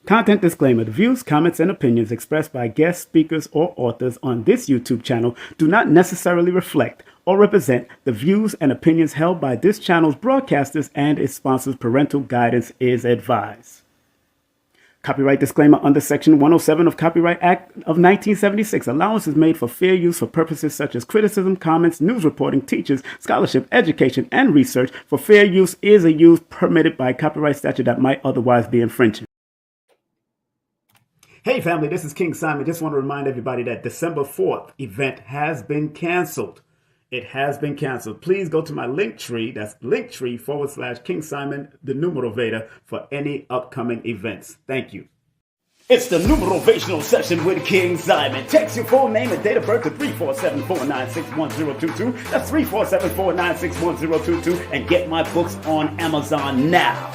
Content disclaimer. The views, comments, and opinions expressed by guest speakers or authors on this YouTube channel do not necessarily reflect or represent the views and opinions held by this channel's broadcasters and its sponsors. Parental guidance is advised. Copyright disclaimer under Section 107 of Copyright Act of 1976. Allowance is made for fair use for purposes such as criticism, comments, news reporting, teachers, scholarship, education, and research. For fair use is a use permitted by copyright statute that might otherwise be infringing. Hey family, this is King Simon. Just want to remind everybody that December 4th event has been canceled. It has been canceled. Please go to my link tree. That's linktree/King Simon, the Numerovator, for any upcoming events. Thank you. It's the Numerovational session with King Simon. Text your full name and date of birth to 347-496-1022. That's 347-496-1022. And get my books on Amazon now.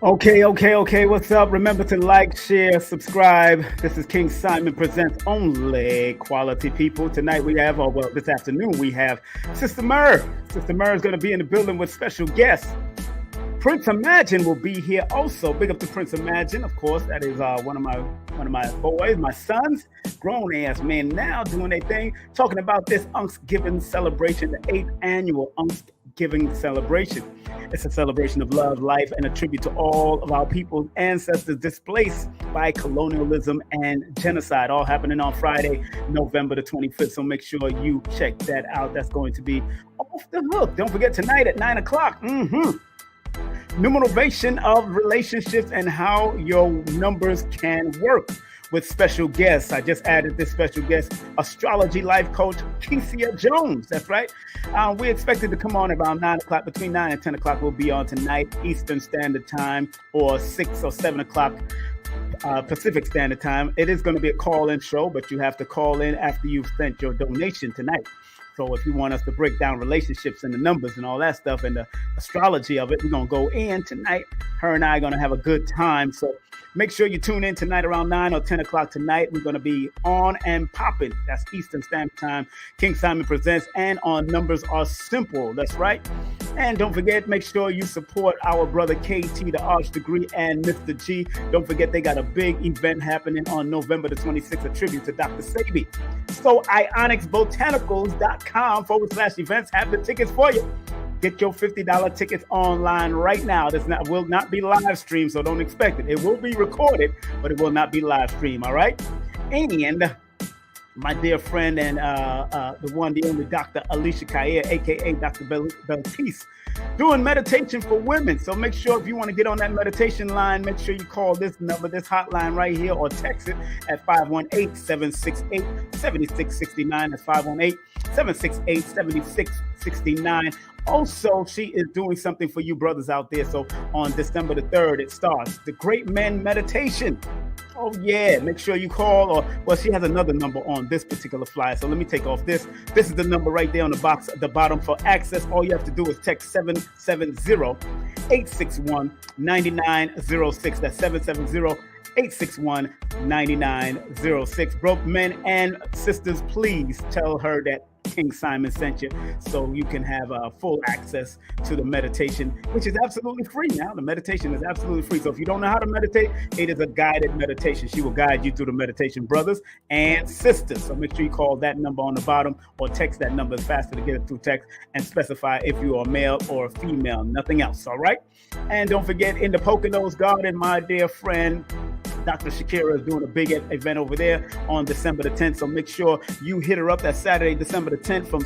Okay. What's up? Remember to like, share, subscribe. This is King Simon Presents Only Quality People. Tonight we have, this afternoon we have Sister Myrrh. Sister Myrrh is going to be in the building with special guests. Prince Emagine will be here also. Big up to Prince Emagine, of course. That is one of my boys, my sons, grown ass men now doing their thing, talking about this Oxcgiving celebration, the 8th annual Oxcgiving celebration. It's a celebration of love, life, and a tribute to all of our people's ancestors displaced by colonialism and genocide, all happening on Friday, November the 25th. So make sure you check that out. That's going to be off the hook. Don't forget tonight at 9 o'clock. Numerovation of relationships and how your numbers can work with special guests. I just added this special guest, astrology life coach Cashapp Jones. That's right. We expected to come on around 9 o'clock. Between 9 and 10 o'clock, we'll be on tonight, Eastern Standard Time, or 6 or 7 o'clock Pacific Standard Time. It is going to be a call-in show, but you have to call in after you've sent your donation tonight. So if you want us to break down relationships and the numbers and all that stuff and the astrology of it, we're going to go in tonight. Her and I are going to have a good time. So make sure you tune in tonight around 9 or 10 o'clock tonight. We're going to be on and popping. That's Eastern Standard Time. King Simon Presents, and our numbers are simple. That's right. And don't forget, make sure you support our brother KT, the Arch Degree, and Mr. G. Don't forget, they got a big event happening on November the 26th, a tribute to Dr. Sabi. So ionicsbotanicals.com/events have the tickets for you. Get your $50 tickets online right now. This will not be live streamed, so don't expect it. It will be recorded, but it will not be live streamed, all right? And my dear friend and the one, the only Dr. Alicia Kair, a.k.a. Dr. Belkis, doing meditation for women. So make sure if you want to get on that meditation line, make sure you call this number, this hotline right here, or text it at 518-768-7669. That's 518-768-7669. Also, she is doing something for you brothers out there. So on December the 3rd, it starts the Great Men Meditation. Oh yeah, make sure you call, she has another number on this particular flyer. So let me take off this. This is the number right there on the box at the bottom for access. All you have to do is text 770-861-9906. That's 770-861-9906. Broke men and sisters, please tell her that King Simon sent you, so you can have full access to the meditation, which is absolutely free now. The meditation is absolutely free. So if you don't know how to meditate, it is a guided meditation. She will guide you through the meditation, brothers and sisters. So make sure you call that number on the bottom or text that number. It's faster to get it through text, and specify if you are male or female, nothing else. All right. And don't forget, in the Poconos Garden, my dear friend Dr. Shakira is doing a big event over there on December the 10th. So make sure you hit her up. That's Saturday, December the 10th from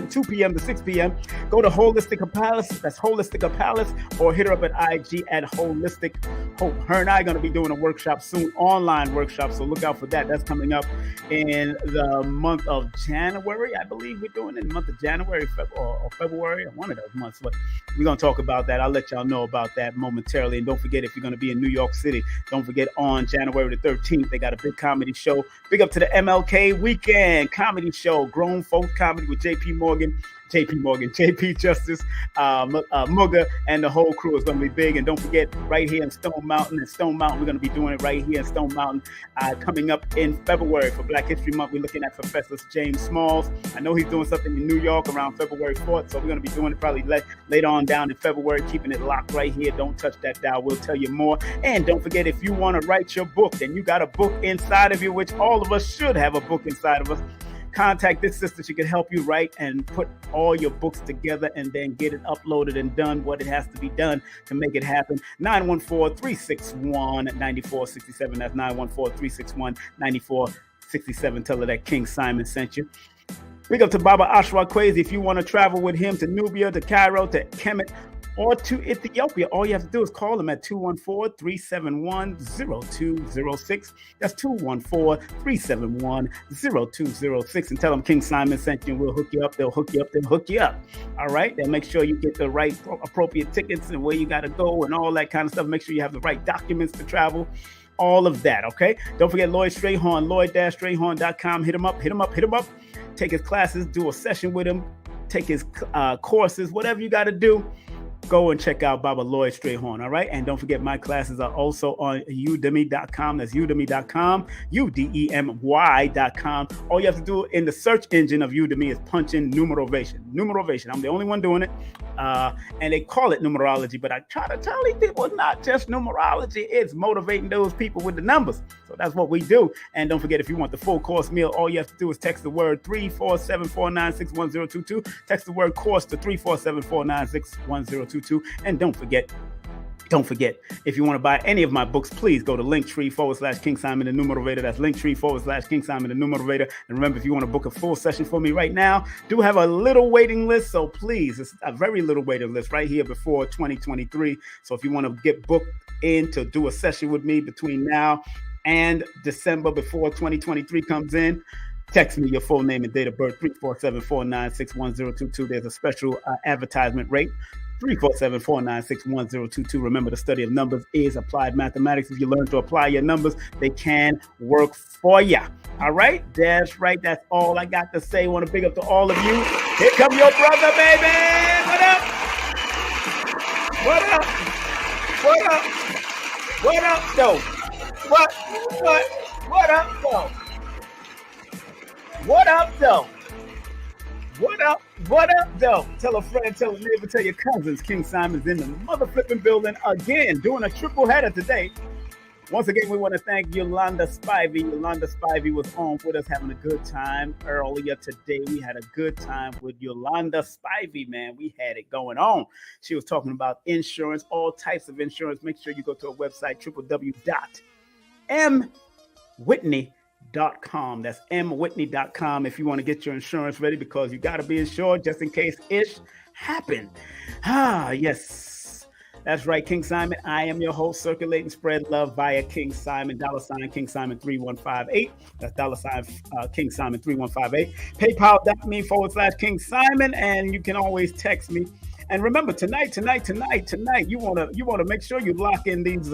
2 p.m. to 6 p.m. Go to Holistic Palace. That's Holistic Palace, or hit her up at IG at Holistic Hope. Her and I are going to be doing a workshop soon, online workshop. So look out for that. That's coming up in the month of January. I believe we're doing it in the month of January or February, or one of those months. But we're going to talk about that. I'll let y'all know about that momentarily. And don't forget, if you're going to be in New York City, don't forget on January the 13th, they got a big comedy show. Big up to the MLK Weekend comedy show, grown folk comedy with JP Justice, Mugga, and the whole crew is going to be big. And don't forget, right here in Stone Mountain, we're going to be doing it right here in Stone Mountain, coming up in February for Black History Month. We're looking at Professor James Smalls. I know he's doing something in New York around February 4th, so we're going to be doing it probably later on down in February, keeping it locked right here. Don't touch that dial. We'll tell you more. And don't forget, if you want to write your book, then you got a book inside of you, which all of us should have a book inside of us. Contact this sister. She can help you write and put all your books together and then get it uploaded and done what it has to be done to make it happen. 914-361-9467. That's 914-361-9467. Tell her that King Simon sent you. Big up to Baba Ashwa Kwesi. If you want to travel with him to Nubia, to Cairo, to Kemet, or to Ethiopia, all you have to do is call him at 214-371-0206. That's 214-371-0206. And tell them King Simon sent you, and we'll hook you up. They'll hook you up. They'll hook you up. All right? They'll make sure you get the right appropriate tickets and where you got to go and all that kind of stuff. Make sure you have the right documents to travel. All of that, okay? Don't forget Lloyd Strayhorn, lloyd-strayhorn.com. Hit him up. Take his classes, do a session with him, take his courses, whatever you got to do. Go and check out Baba Lloyd Strayhorn, all right? And don't forget, my classes are also on udemy.com. That's udemy.com, udemy.com. All you have to do in the search engine of Udemy is punch in numerovation. Numerovation. I'm the only one doing it. And they call it numerology, but I try to tell these people it's not just numerology. It's motivating those people with the numbers. So that's what we do. And don't forget, if you want the full course meal, all you have to do is text the word 347-496-1022. Text the word course to 347-496-1022. And don't forget, if you want to buy any of my books, please go to Linktree/King Simon the Numerovator. That's Linktree/King Simon the Numerovator. And remember, if you want to book a full session for me right now, do have a little waiting list. So please, it's a very little waiting list right here before 2023. So if you want to get booked in to do a session with me between now and December before 2023 comes in, text me your full name and date of birth, 347-496-1022. There's a special advertisement rate, 347-496-1022. Remember, the study of numbers is applied mathematics. If you learn to apply your numbers, they can work for you. All right? That's right. That's all I got to say. I want to big up to all of you. Here come your brother, baby. What up? What up? What up? What up, though? What up, though? What up, though? What up, though? Tell a friend, tell a neighbor, tell your cousins. King Simon's in the mother flipping building again, doing a triple header today. Once again, we want to thank Yolanda Spivey. Yolanda Spivey was on with us having a good time earlier today. We had a good time with Yolanda Spivey, man. We had it going on. She was talking about insurance, all types of insurance. Make sure you go to our website, www.mwhitney.com. That's mwhitney.com if you want to get your insurance ready, because you got to be insured just in case ish happened. Yes, that's right, King Simon. I am your host, circulating spread love via King Simon, $ King Simon 3158. That's $ King Simon 3158. PayPal.me/King Simon, and you can always text me. And remember, tonight, you want to make sure you lock in these.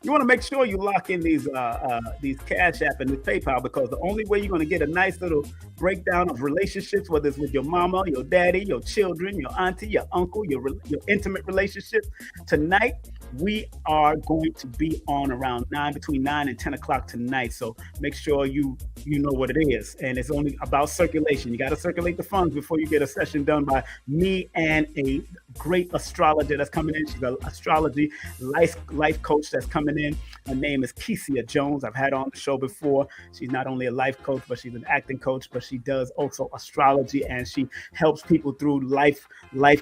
You want to make sure you lock in these Cashapp and this PayPal, because the only way you're going to get a nice little breakdown of relationships, whether it's with your mama, your daddy, your children, your auntie, your uncle, your intimate relationships, tonight we are going to be on around between 9 and 10 o'clock tonight. So make sure you know what it is. And it's only about circulation. You got to circulate the funds before you get a session done by me and a great astrologer that's coming in. She's an astrology life coach that's coming in. Her name is Cashapp Jones. I've had her on the show before. She's not only a life coach, but she's an acting coach, but she does also astrology, and she helps people through life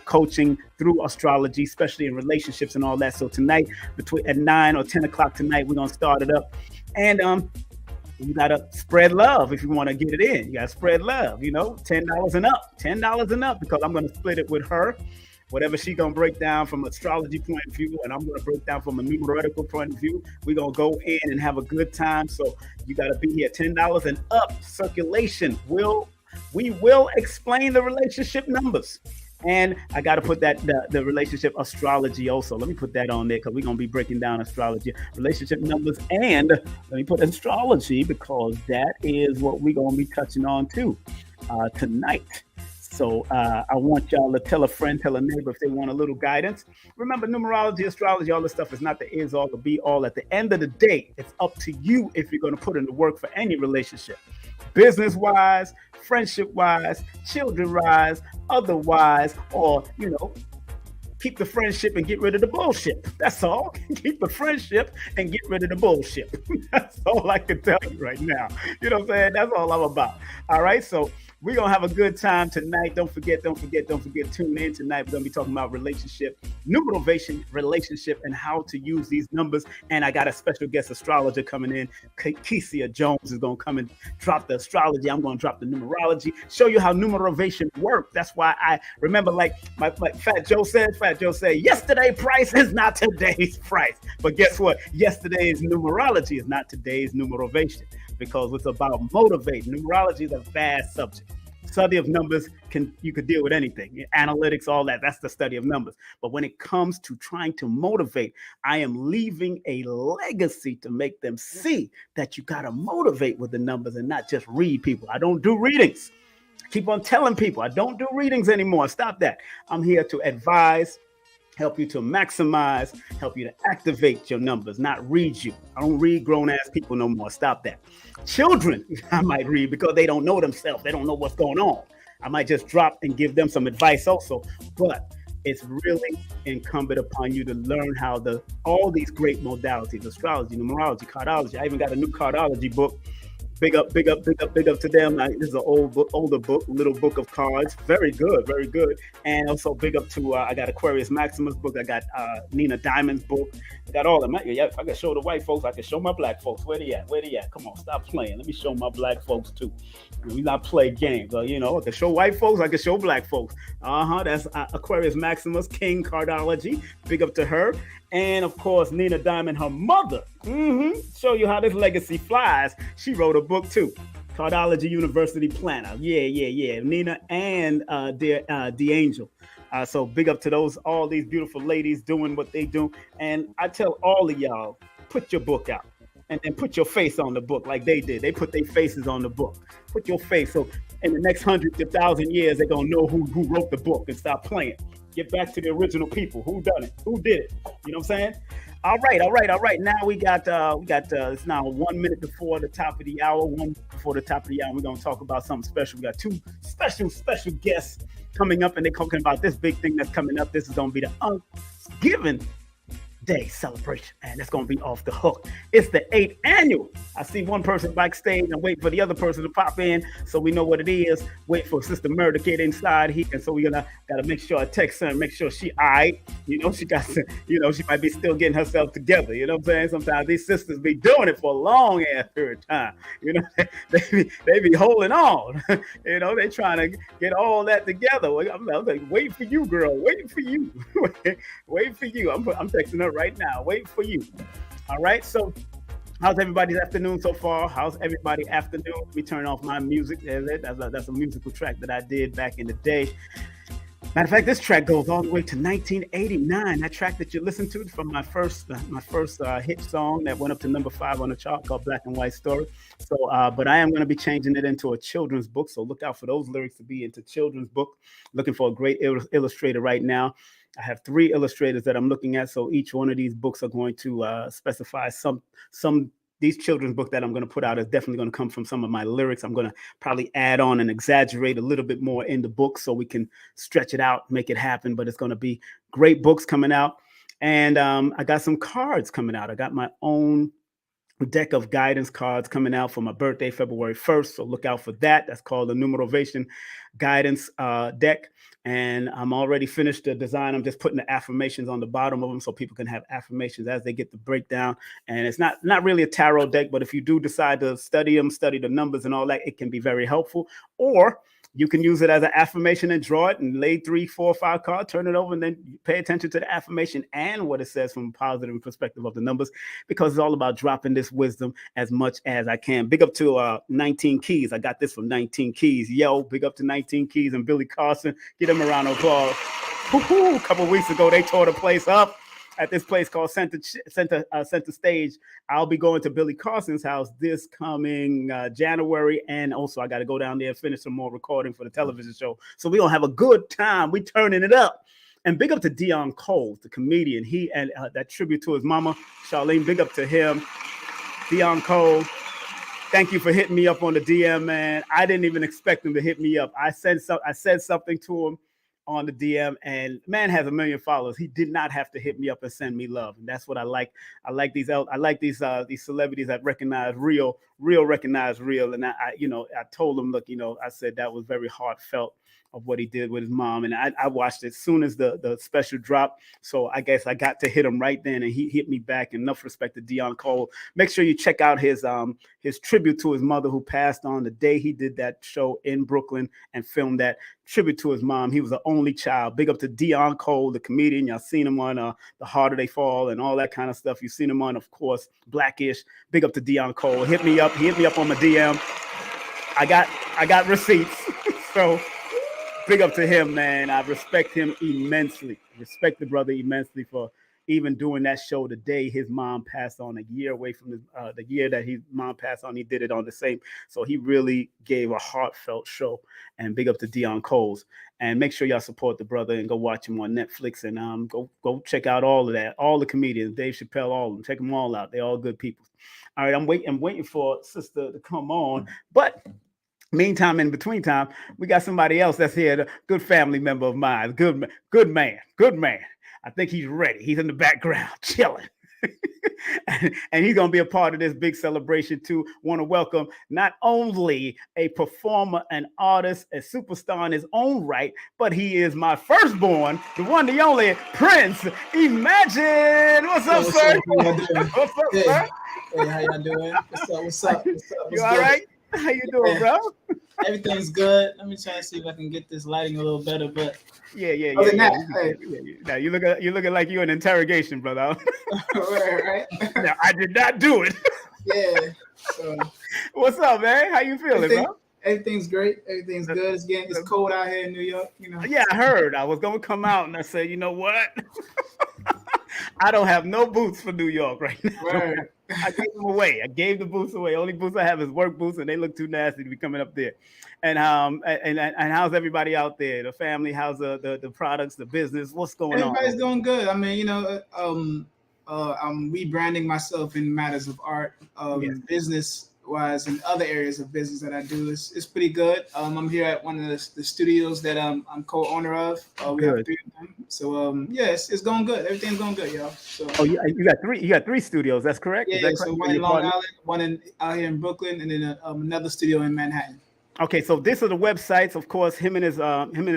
coaching through astrology, especially in relationships and all that. So tonight, at 9 or 10 o'clock tonight, we're going to start it up. And you got to spread love if you want to get it in. You got to spread love, $10 and up, $10 and up, because I'm going to split it with her. Whatever she's going to break down from an astrology point of view, and I'm going to break down from a numerical point of view. We're going to go in and have a good time. So you got to be here. $10 and up. Circulation. We will explain the relationship numbers. And I got to put that the relationship astrology also. Let me put that on there, because we're going to be breaking down astrology, relationship numbers, and let me put astrology, because that is what we're going to be touching on too tonight. So I want y'all to tell a friend, tell a neighbor if they want a little guidance. Remember, numerology, astrology, all this stuff is not the is all, the be all. At the end of the day, it's up to you if you're going to put in the work for any relationship. Business-wise, friendship-wise, children-wise, otherwise, or, keep the friendship and get rid of the bullshit. That's all. Keep the friendship and get rid of the bullshit. That's all I can tell you right now. You know what I'm saying? That's all I'm about. All right, so we're going to have a good time tonight. Don't forget, tune in tonight. We're going to be talking about numeration, relationship, and how to use these numbers. And I got a special guest astrologer coming in. Cashapp Jones is going to come and drop the astrology. I'm going to drop the numerology, show you how numeration works. That's why I remember, like Fat Joe said, yesterday price is not today's price. But guess what? Yesterday's numerology is not today's numeration, because it's about motivating. Numerology is a vast subject. Study of numbers, you could deal with anything. Analytics, all that, that's the study of numbers. But when it comes to trying to motivate, I am leaving a legacy to make them see that you got to motivate with the numbers and not just read people. I don't do readings. Keep on telling people I don't do readings anymore. Stop that. I'm here to advise, help you to maximize, help you to activate your numbers, not read you. I don't read grown-ass people no more. Stop that. Children, I might read because they don't know themselves. They don't know what's going on. I might just drop and give them some advice also. But it's really incumbent upon you to learn how all these great modalities, astrology, numerology, cardology. I even got a new cardology book. Big up to them. This is an older book, Little Book of Cards. Very good, very good. And also big up to, I got Aquarius Maximus book. I got Nina Diamond's book. I got all of them. Yeah, if I can show the white folks, I can show my black folks. Where they at? Come on, stop playing. Let me show my black folks too. We not play games. I can show white folks, I can show black folks. That's Aquarius Maximus, King Cardology. Big up to her. And of course, Nina Diamond, her mother. Show you how this legacy flies. She wrote a book too, Cardology University Planner. Yeah. Nina and D'Angel. So big up to all these beautiful ladies doing what they do. And I tell all of y'all, put your book out and then put your face on the book like they did. They put their faces on the book. Put your face. So in the next 100 to 1,000 years, they're going to know who wrote the book and stop playing. Get back to the original people. Who done it? Who did it? You know what I'm saying? All right. Now we got it's now 1 minute before the top of the hour. We're going to talk about something special. We got two special guests coming up, and they're talking about this big thing that's coming up. This is going to be the AnkhsGiving Day celebration, and it's going to be off the hook. It's the 8th annual. I see one person backstage and wait for the other person to pop in, so we know what it is. Wait for Sister Myrrh to get inside here, and so we're gotta make sure I text her and make sure she alright. She got to, she might be still getting herself together. You know what I'm saying? Sometimes these sisters be doing it for a long ass period of time. They be holding on. They trying to get all that together. I'm like, wait for you, girl. Waiting for you. Wait for you. I'm texting her right now. Wait for you. All right. So how's everybody's afternoon so far? How's everybody's afternoon? Let me turn off my music. That's a musical track that I did back in the day. Matter of fact, this track goes all the way to 1989. That track that you listened to from my first hit song that went up to number 5 on the chart, called Black and White Story. So, but I am going to be changing it into a children's book. So look out for those lyrics to be into children's book. Looking for a great illustrator right now. I have 3 illustrators that I'm looking at. So each one of these books are going to specify some these children's book that I'm going to put out is definitely going to come from some of my lyrics. I'm going to probably add on and exaggerate a little bit more in the book so we can stretch it out, make it happen. But it's going to be great books coming out. And I got some cards coming out. I got my own deck of guidance cards coming out for my birthday, February 1st. So look out for that. That's called the Numerovation Guidance Deck. And I'm already finished the design. I'm just putting the affirmations on the bottom of them so people can have affirmations as they get the breakdown. And it's not really a tarot deck, but if you do decide to study them, study the numbers and all that, it can be very helpful. Or you can use it as an affirmation and draw it and lay 3, 4, 5 cards, turn it over, and then pay attention to the affirmation and what it says from a positive perspective of the numbers, because it's all about dropping this wisdom as much as I can. Big up to 19 Keys. I got this from 19 Keys. Yo, big up to 19 Keys and Billy Carson. Get them a round of applause. A couple of weeks ago, they tore the place up at this place called Center Stage. I'll be going to Billy Carson's house this coming January. And also I got to go down there and finish some more recording for the television show. So we're going to have a good time. We turning it up. And big up to Dion Cole, the comedian. He and that tribute to his mama, Charlene, big up to him. Dion Cole, thank you for hitting me up on the DM, man. I didn't even expect him to hit me up. I said something to him on the DM, and man has 1 million followers. He did not have to hit me up and send me love, and that's what I like. I like these celebrities that recognize real recognize real. And I told him, look, I said that was very heartfelt of what he did with his mom, and I watched it as soon as the special dropped. So I guess I got to hit him right then, and he hit me back. Enough respect to Dion Cole. Make sure you check out his tribute to his mother, who passed on the day he did that show in Brooklyn and filmed that tribute to his mom. He was the only child. Big up to Dion Cole, the comedian. Y'all seen him on The Harder They Fall and all that kind of stuff. You've seen him on, of course, Blackish. Big up to Dion Cole. Hit me up. He hit me up on my DM. I got receipts. So big up to him, man. I respect him immensely. Respect the brother immensely for even doing that show the day his mom passed on, a year away from the year that his mom passed on. He did it on the same. So he really gave a heartfelt show. And big up to Dion Coles. And make sure y'all support the brother and go watch him on Netflix, and go check out all of that. All the comedians, Dave Chappelle, all of them. Check them all out. They're all good people. All right, I'm waiting for sister to come on. But meantime, in between time, we got somebody else that's here, a good family member of mine, good man. I think he's ready. He's in the background, chilling. and he's going to be a part of this big celebration too. Want to welcome not only a performer, an artist, a superstar in his own right, but he is my firstborn, the one, the only Prince Emagine. What's up, sir? What's up, sir? Hey, how y'all doing? What's up? You all right? How you doing, bro? Everything's good. Let me try to see if I can get this lighting a little better. But yeah. Now you looking like you're in interrogation, brother. right. Now, I did not do it. Yeah. So, what's up, man? How you feeling, bro? Everything's great. Everything's good. It's cold out here in New York. Yeah, I heard. I was gonna come out and I said, you know what? I don't have no boots for New York right now. Right. I gave them away. I gave the boots away. Only boots I have is work boots, and they look too nasty to be coming up there. And how's everybody out there? The family? How's the products? The business? What's going on? Everybody's doing good. I mean, I'm rebranding myself in matters of art, business wise, and other areas of business that I do. It's pretty good. I'm here at one of the studios that I'm co-owner of. We have 3 of them. So it's going good. Everything's going good, y'all. So you got 3. You got 3 studios. That's correct. Yeah. So one in Long Island, one out here in Brooklyn, and then another studio in Manhattan. Okay, so these are the websites. Of course, him and his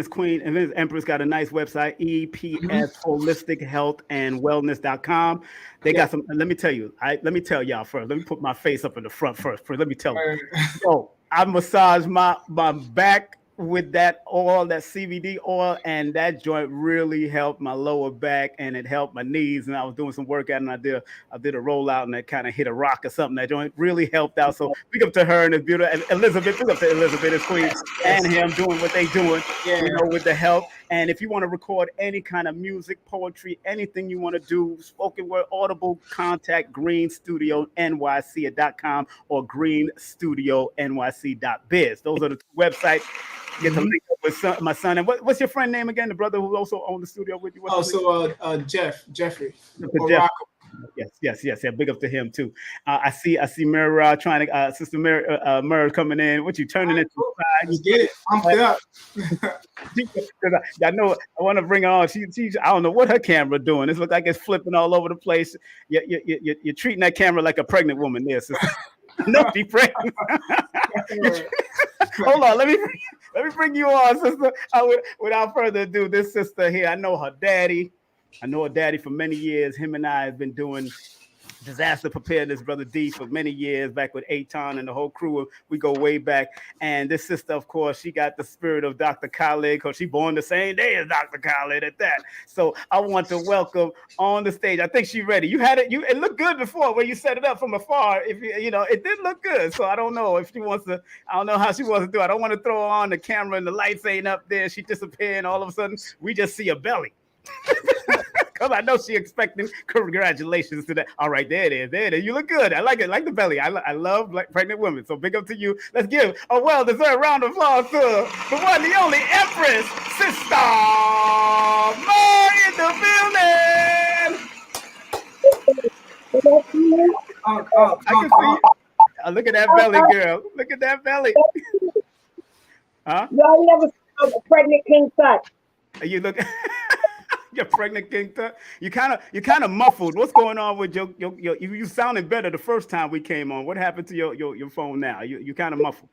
queen and his empress got a nice website, EPS Holistic Health and Wellness.com. They got some. Let me tell y'all first. Let me put my face up in the front first. Let me tell you. So I massage my back with that oil, that CBD oil, and that joint really helped my lower back, and it helped my knees. And I was doing some workout, and I did a rollout, and that kind of hit a rock or something. That joint really helped out. So big up to her and his beautiful and Elizabeth. Big up to Elizabeth, his queen, and him doing what they doing, with the help. And if you want to record any kind of music, poetry, anything you want to do, spoken word, audible, contact greenstudionyc.com or greenstudionyc.biz. Those are the 2 websites. Get to link up with my son. And what's your friend name again? The brother who also owned the studio with you. Jeffrey. Jeff. Yes. Yeah. Big up to him too. I see Myrrh trying to Sister Myrrh coming in. What you turning into? Let's get it. I'm up. I know I want to bring her on. She I don't know what her camera doing. It looks like it's flipping all over the place. You're treating that camera like a pregnant woman there, sister. No, be pregnant. Hold on, let me bring you on, sister. Without further ado, this sister here, I know her daddy. I know her daddy for many years. Him and I have been doing disaster preparedness, Brother D, for many years, back with Aton and the whole crew. We go way back. And this sister, of course, she got the spirit of Dr. Khaled, because she born the same day as Dr. Khaled at that. So I want to welcome on the stage. I think she's ready. You had it. It looked good before when you set it up from afar. If it did look good. So I don't know if she wants to. I don't know how she wants to do it. I don't want to throw her on the camera and the lights ain't up there. She disappeared, and all of a sudden we just see a belly. Because I know she expecting. Congratulations to that. All right, there it is. There it is. You look good. I like it. I like the belly. I love pregnant women. So big up to you. Let's give a well-deserved round of applause to the one, the only Empress, Sister Myrrh in the building. I can see you. Look at that belly, girl. Look at that belly. Huh? Y'all never saw a pregnant king tut. You look. You're pregnant, King Tut. You kind of muffled. What's going on with your you sounded better the first time we came on. What happened to your phone now? You kind of muffled.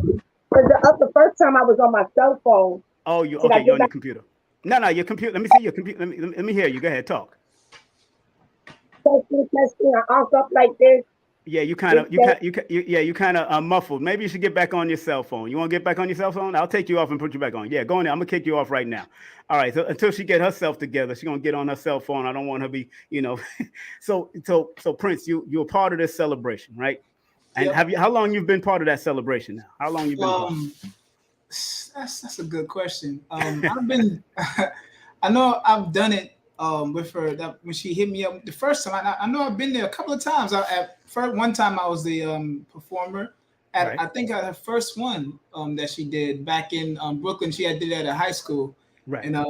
The first time I was on my cell phone. Oh, you're on your computer. No, your computer. Let me see your computer. Let me hear you. Go ahead, talk. Testing. I arc up like this. Yeah, you kind of muffled. Maybe you should get back on your cell phone. You want to get back on your cell phone? I'll take you off and put you back on. Yeah, go in there. I'm gonna kick you off right now. All right. So until she get herself together, she's gonna get on her cell phone. I don't want her to be, So Prince, you're part of this celebration, right? And yep. How long you've been part of that celebration now? How long you been? That's a good question. I've been. I know I've done it. With her, that when she hit me up the first time, I know I've been there a couple of times. One time I was the performer at right. I think her first one that she did back in Brooklyn. She did that at high school, right? And I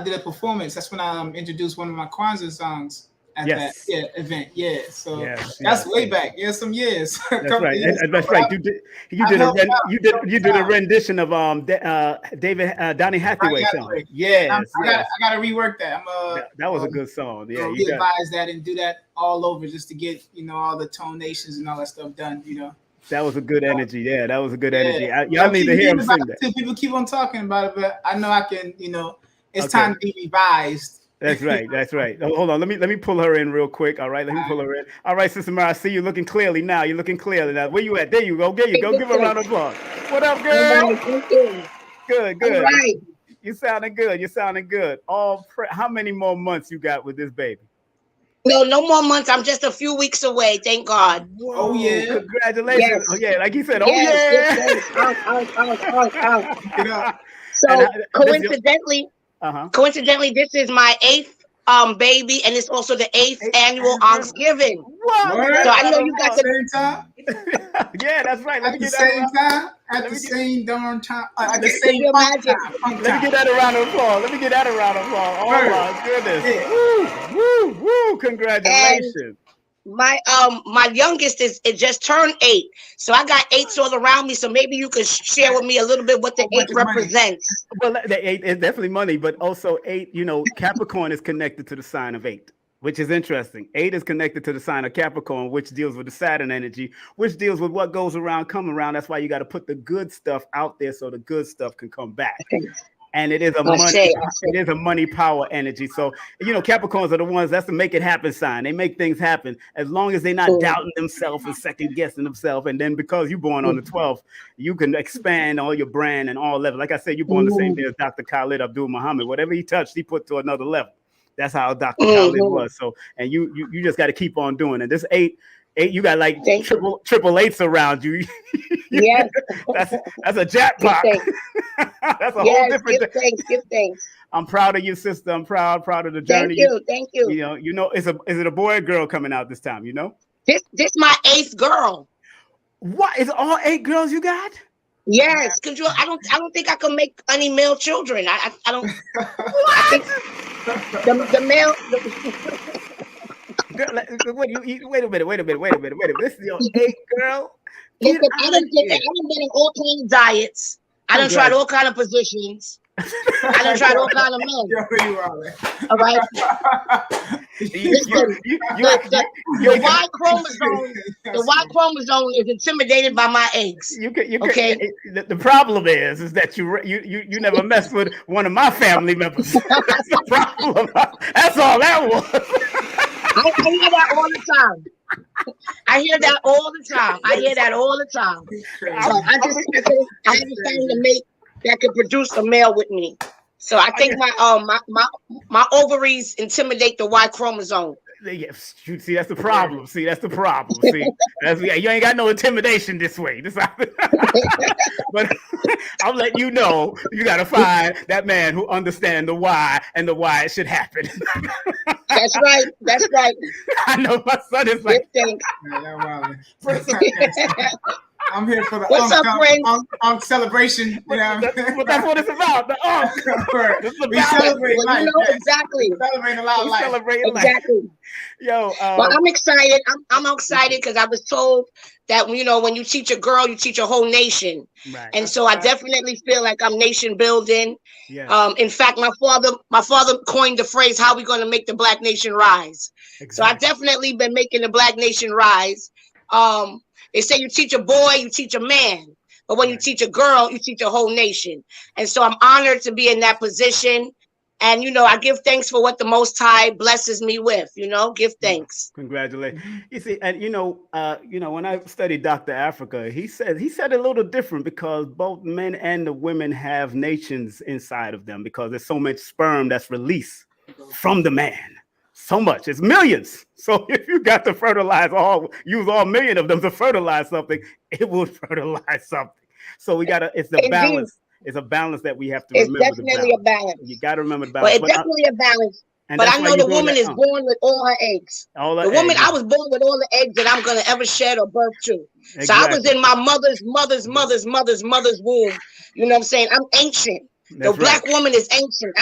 did a performance. That's when I introduced one of my Kwanzaa songs at that event. Yeah, so that's way back. Yeah, some years. That's right. That's right. You did a rendition of Donny Hathaway song. Yes, I gotta rework that. That was a good song. Yeah, you revise that and do that all over just to get all the tonations and all that stuff done. That was a good energy. Yeah, that was a good energy. Y'all need to hear him sing that. People keep on talking about it, but I know I can. It's time to be revised. That's right. Oh, hold on. Let me pull her in real quick. All right. Let me pull her in. All right, Sister Myrrh, I see you looking clearly now. You're looking clearly now. Where you at? There you go. There you go. Give her a round of applause. What up, girl? Good. All right. You sounding good. How many more months you got with this baby? No more months. I'm just a few weeks away. Thank God. Whoa, oh yeah. Congratulations. Yes. Oh yeah. Like you said. So coincidentally, this is my 8th baby, and it's also the 8th annual Oxcgiving. Wow. So I know you got the same time. Yeah, that's right. At the same time. At the same darn time. At the same time. Let me get that a round of applause. Oh my goodness. Woo. Congratulations. And my youngest it just turned 8, so I got 8s all around me. So maybe you could share with me a little bit what the 8 represents. Well, the 8 is definitely money, but also 8. Capricorn is connected to the sign of 8, which is interesting. 8 is connected to the sign of Capricorn, which deals with the Saturn energy, which deals with what goes around, come around. That's why you got to put the good stuff out there so the good stuff can come back. And it is a money power energy. So, Capricorns are the ones that's the make it happen sign. They make things happen as long as they're not doubting themselves and second guessing themselves. And then because you're born on the 12th, you can expand all your brand and all levels. Like I said, you're born the same day as Dr. Khalid Abdul Muhammad. Whatever he touched, he put to another level. That's how Dr. Khalid was. So, and you just got to keep on doing it. This 8, you got like triple eights around you. Yes. That's a jackpot. That's a whole different thing. Give thanks. I'm proud of you, sister. I'm proud of the journey. Thank you. Is it a boy or girl coming out this time? This my 8th girl. What? Is it all 8 girls you got? Yes, because I don't think I can make any male children. I don't. I think the male. Girl, wait a minute. This is your 8, girl. Listen, I done been in all kinds of diets. I done tried all kind of positions. I done tried all kind of men. All right. The Y chromosome. The Y chromosome is intimidated by my eggs. Okay. The problem is that you never messed with one of my family members. That's the problem. That's all that was. I hear that all the time. I hear that all the time. So I haven't found a mate that could produce a male with me. So I think my ovaries intimidate the Y chromosome. Yes, see, that's the problem. See, you ain't got no intimidation this way. But I'm letting you know, you got to find that man who understands the why and the why it should happen. That's right. I know my son is like, I'm here for the celebration. That's what it's about. The we celebrate life. You know, exactly. We celebrate a lot of life. Exactly. Yo, well, I'm excited. I'm excited because I was told that when you teach a girl, you teach a whole nation. Right. And so I definitely feel like I'm nation building. Yeah. In fact, my father coined the phrase, "How we going to make the Black nation rise?" Exactly. So I definitely been making the Black nation rise. They say you teach a boy, you teach a man. But when you teach a girl, you teach a whole nation. And so I'm honored to be in that position. And, I give thanks for what the Most High blesses me with, give thanks. Congratulations. You see, and, when I studied Dr. Africa, he said a little different because both men and the women have nations inside of them because there's so much sperm that's released from the man. So much, it's millions. So if you got to use all million of them to fertilize something, it will fertilize something. So it's the balance. It's a balance that we have to remember. It's definitely a balance. You got to remember the balance. But it's definitely a balance. But I know the woman is born with all her eggs. I was born with all the eggs that I'm going to ever shed or birth to. Exactly. So I was in my mother's womb. You know what I'm saying? I'm ancient. The Black woman is ancient.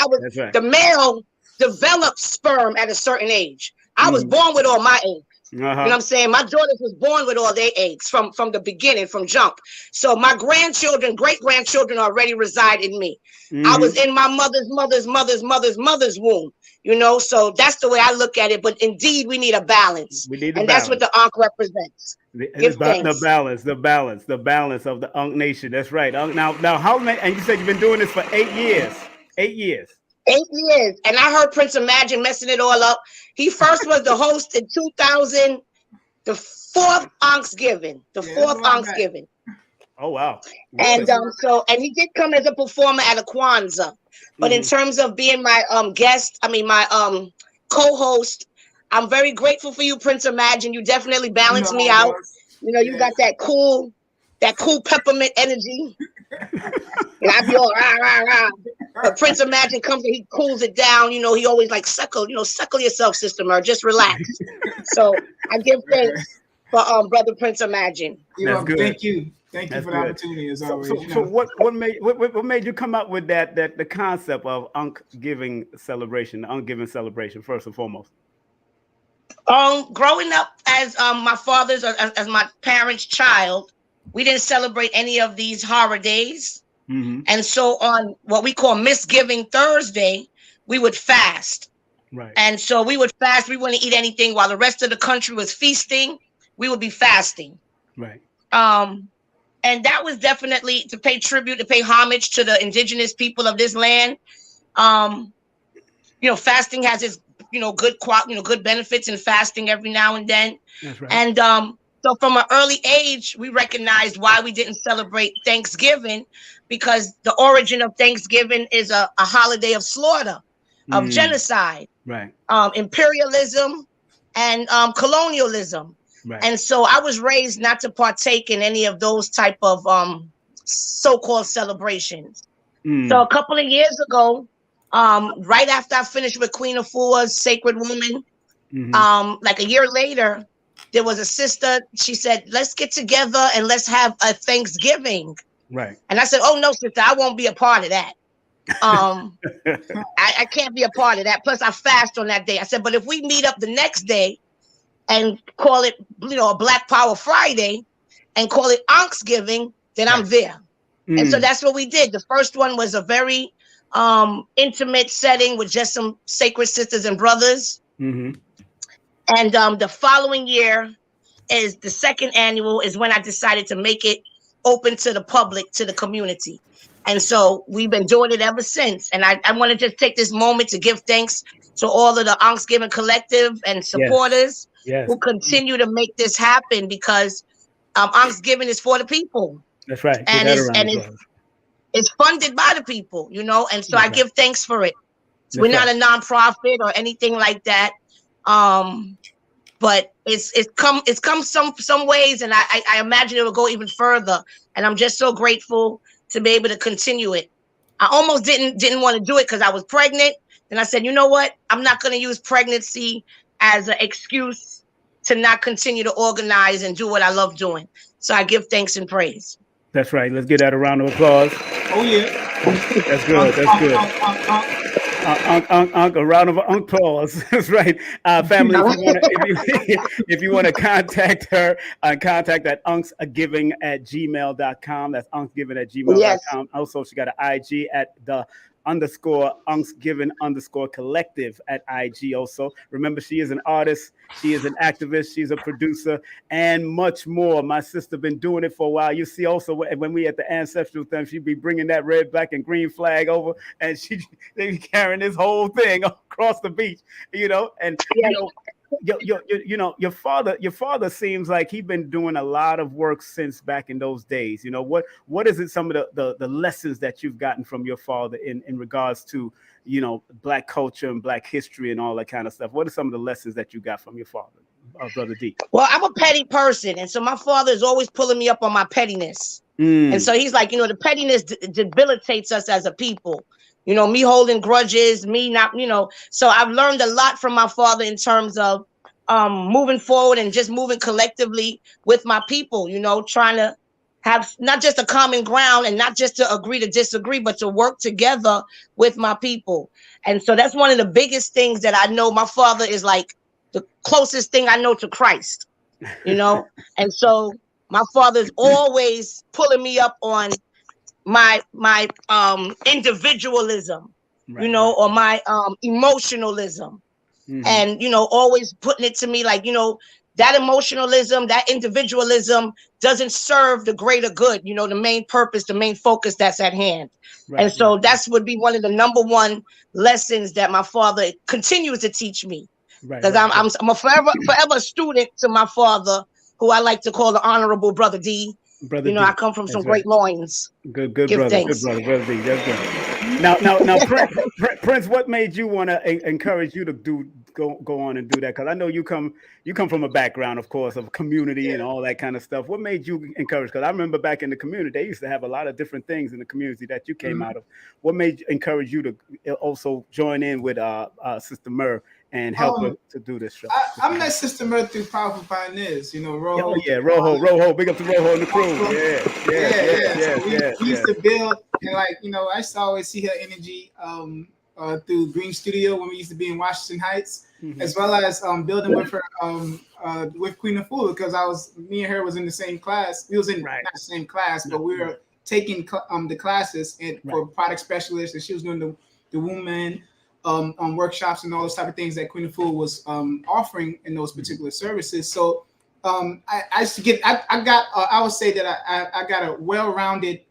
The male developed sperm at a certain age. I was born with all my eggs. You know what I'm saying? My daughters was born with all their eggs from the beginning, from jump. So my great-grandchildren already reside in me. I was in my mother's womb, so that's the way I look at it. But indeed, we need a balance. That's what the Ankh represents. The balance of the Ankh nation. That's right. Now, how many, and you said you've been doing this for 8 years. 8 years. 8 years. And I heard Prince Emagine messing it all up. He first was the host in 2000, the 4th AnkhsGiving. AnkhsGiving. Oh, wow. And and he did come as a performer at a Kwanzaa. But in terms of being my my co-host, I'm very grateful for you, Prince Emagine. You definitely balance me out. You got that cool peppermint energy. And I be all rah, rah, rah. But Prince Emagine comes and he cools it down. He always like suckle yourself, Sister Myrrh. Just relax. So I give thanks for Brother Prince Emagine. That's good. Thank you for the opportunity as always. So what made you come up with the concept of AnkhsGiving celebration, the AnkhsGiving celebration first and foremost? Growing up as my father's or as my parents' child, we didn't celebrate any of these horror days. And so on what we call Misgiving Thursday, we would fast. Right. And so we would fast. We wouldn't eat anything while the rest of the country was feasting. We would be fasting. Right. And that was definitely to pay tribute, to pay homage to the indigenous people of this land. Fasting has its, good benefits in fasting every now and then. That's right. And so from an early age, we recognized why we didn't celebrate Thanksgiving, because the origin of Thanksgiving is a holiday of slaughter, of genocide, right? Imperialism and colonialism. Right. And so I was raised not to partake in any of those type of so-called celebrations. So a couple of years ago, right after I finished with Queen Afua's Sacred Woman, like a year later, there was a sister. She said, "Let's get together and let's have a Thanksgiving." Right. And I said, oh no, sister, I won't be a part of that. I can't be a part of that. Plus I fast on that day. I said, but if we meet up the next day and call it, a Black Power Friday and call it AnkhsGiving, then I'm there. And so that's what we did. The first one was a very intimate setting with just some sacred sisters and brothers. And the following year is the second annual, is when I decided to make it open to the public, to the community. And so we've been doing it ever since. And I want to just take this moment to give thanks to all of the Oxcgiving collective and supporters who continue to make this happen, because Oxcgiving is for the people. That's right. And it's funded by the people, and so I give thanks for it. So we're not a nonprofit or anything like that. But it's come some ways, and I imagine it will go even further. And I'm just so grateful to be able to continue it. I almost didn't want to do it because I was pregnant. And I said, you know what? I'm not going to use pregnancy as an excuse to not continue to organize and do what I love doing. So I give thanks and praise. That's right. Let's give that a round of applause. Oh yeah. That's good. That's good. A round of applause. That's right. Family, if you want to contact her, contact at AnkhsGiving@gmail.com. That's AnkhsGiving@gmail.com. Yes. Also, she got an IG at the _AnkhsGiving_collective at IG also. Remember, she is an artist, she is an activist, she's a producer, and much more. My sister been doing it for a while. You see also when we at the ancestral thing, she'd be bringing that red, black, and green flag over, and they be carrying this whole thing across the beach, and your father seems like he's been doing a lot of work since back in those days. What is it, some of the lessons that you've gotten from your father in regards to Black culture and Black history and all that kind of stuff? What are some of the lessons that you got from your father, Brother D? Well, I'm a petty person, and so my father is always pulling me up on my pettiness. And so he's like, the pettiness debilitates us as a people. Me holding grudges, me not, so I've learned a lot from my father in terms of moving forward and just moving collectively with my people, trying to have not just a common ground and not just to agree to disagree, but to work together with my people. And so that's one of the biggest things that I know. My father is like the closest thing I know to Christ, and so my father is always pulling me up on my individualism, or my emotionalism, and always putting it to me like, that emotionalism, that individualism doesn't serve the greater good, the main purpose, the main focus that's at hand. And so that's would be one of the number one lessons that my father continues to teach me, because I'm a forever student to my father, who I like to call the Honorable Brother D. Brother D. I come from some great loins. Good brother. Thanks. Good brother. Brother D. That's good. Now, Prince, what made you want to encourage you to go on and do that? Because I know you come from a background, of course, of community and all that kind of stuff. What made you encourage? Because I remember back in the community, they used to have a lot of different things in the community that you came out of. What made you encourage you to also join in with Sister Myrrh and help her to do this show? I met Sister Myrrh through Powerful Pioneers, Rojo. Oh yeah, Rojo. Big up to Rojo and the crew. We used to build, and I used to always see her energy through Green Studio when we used to be in Washington Heights, as well as building with her with Queen Afua, because me and her was in the same class. We was in not the same class, but we were taking the classes for product specialists, and she was doing the woman workshops and all those type of things that Queen Afua was offering in those particular services. So I used to get, I would say that I got a well-rounded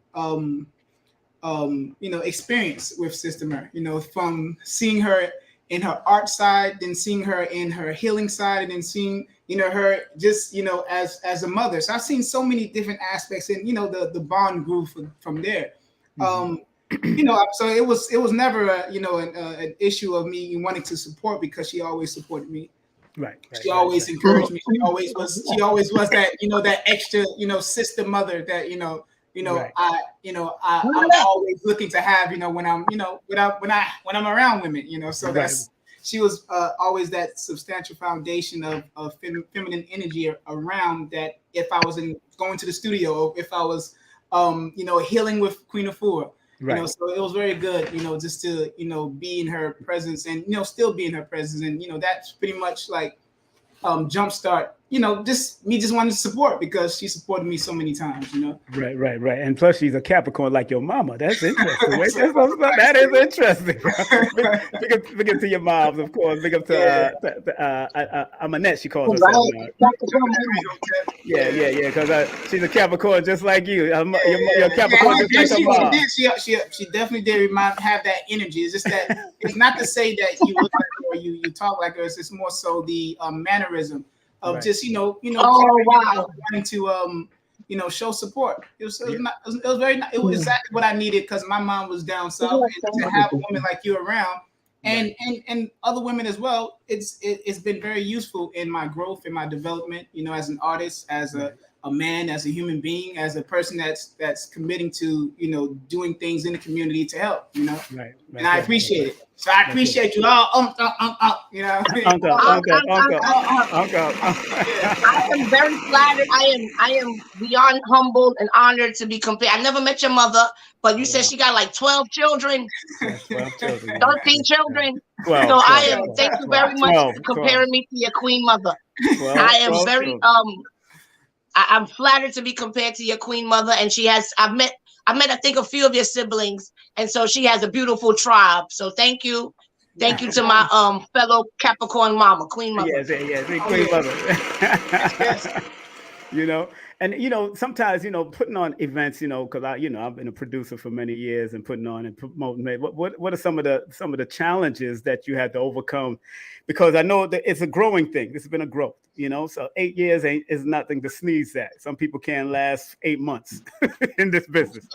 experience with Sister Myrrh, from seeing her in her art side, then seeing her in her healing side, and then seeing, her just, as a mother. So I've seen so many different aspects, and, the bond grew from there. So it was never an issue of me wanting to support, because she always supported me. She always encouraged me. She always was that, that extra, sister mother that, I'm always looking to have, when I'm, when I'm around women, so she was always that substantial foundation of feminine energy around that. If I was going to the studio, if I was healing with Queen Afua. Right. So it was very good, just to, be in her presence and, still be in her presence. And, that's pretty much like jumpstart, just wanted to support because she supported me so many times, Right. And plus she's a Capricorn like your mama. That's interesting. That is interesting. Big up to your moms, of course. Big up to Annette, she calls herself now. Yeah, because she's a Capricorn just like you. You're a Capricorn just like her mom. She definitely did have that energy. It's just that it's not to say that you look like her or you talk like her. It's more so the mannerism of just wanting to show support. It was exactly what I needed because my mom was down south, and to have a woman like you around and other women as well, it's been very useful in my growth, in my development, as an artist, as a man, as a human being, as a person that's committing to doing things in the community to help, Right. And I appreciate it. So I appreciate you all. Uncle. I am very flattered. I am beyond humbled and honored to be compared. I never met your mother, but you said she got like 12 children. 12 children. 13 children. 12, so 12, I am. Thank you very much for comparing me to your queen mother. I am very I'm flattered to be compared to your queen mother, and she has. I met I think a few of your siblings, and so she has a beautiful tribe. So thank you to my fellow Capricorn mama, queen mother. Yes, queen mother. And sometimes putting on events, because I've been a producer for many years and putting on and promoting. What are some of the challenges that you had to overcome? Because I know that it's a growing thing. This has been a growth, So 8 years is nothing to sneeze at. Some people can't last 8 months in this business.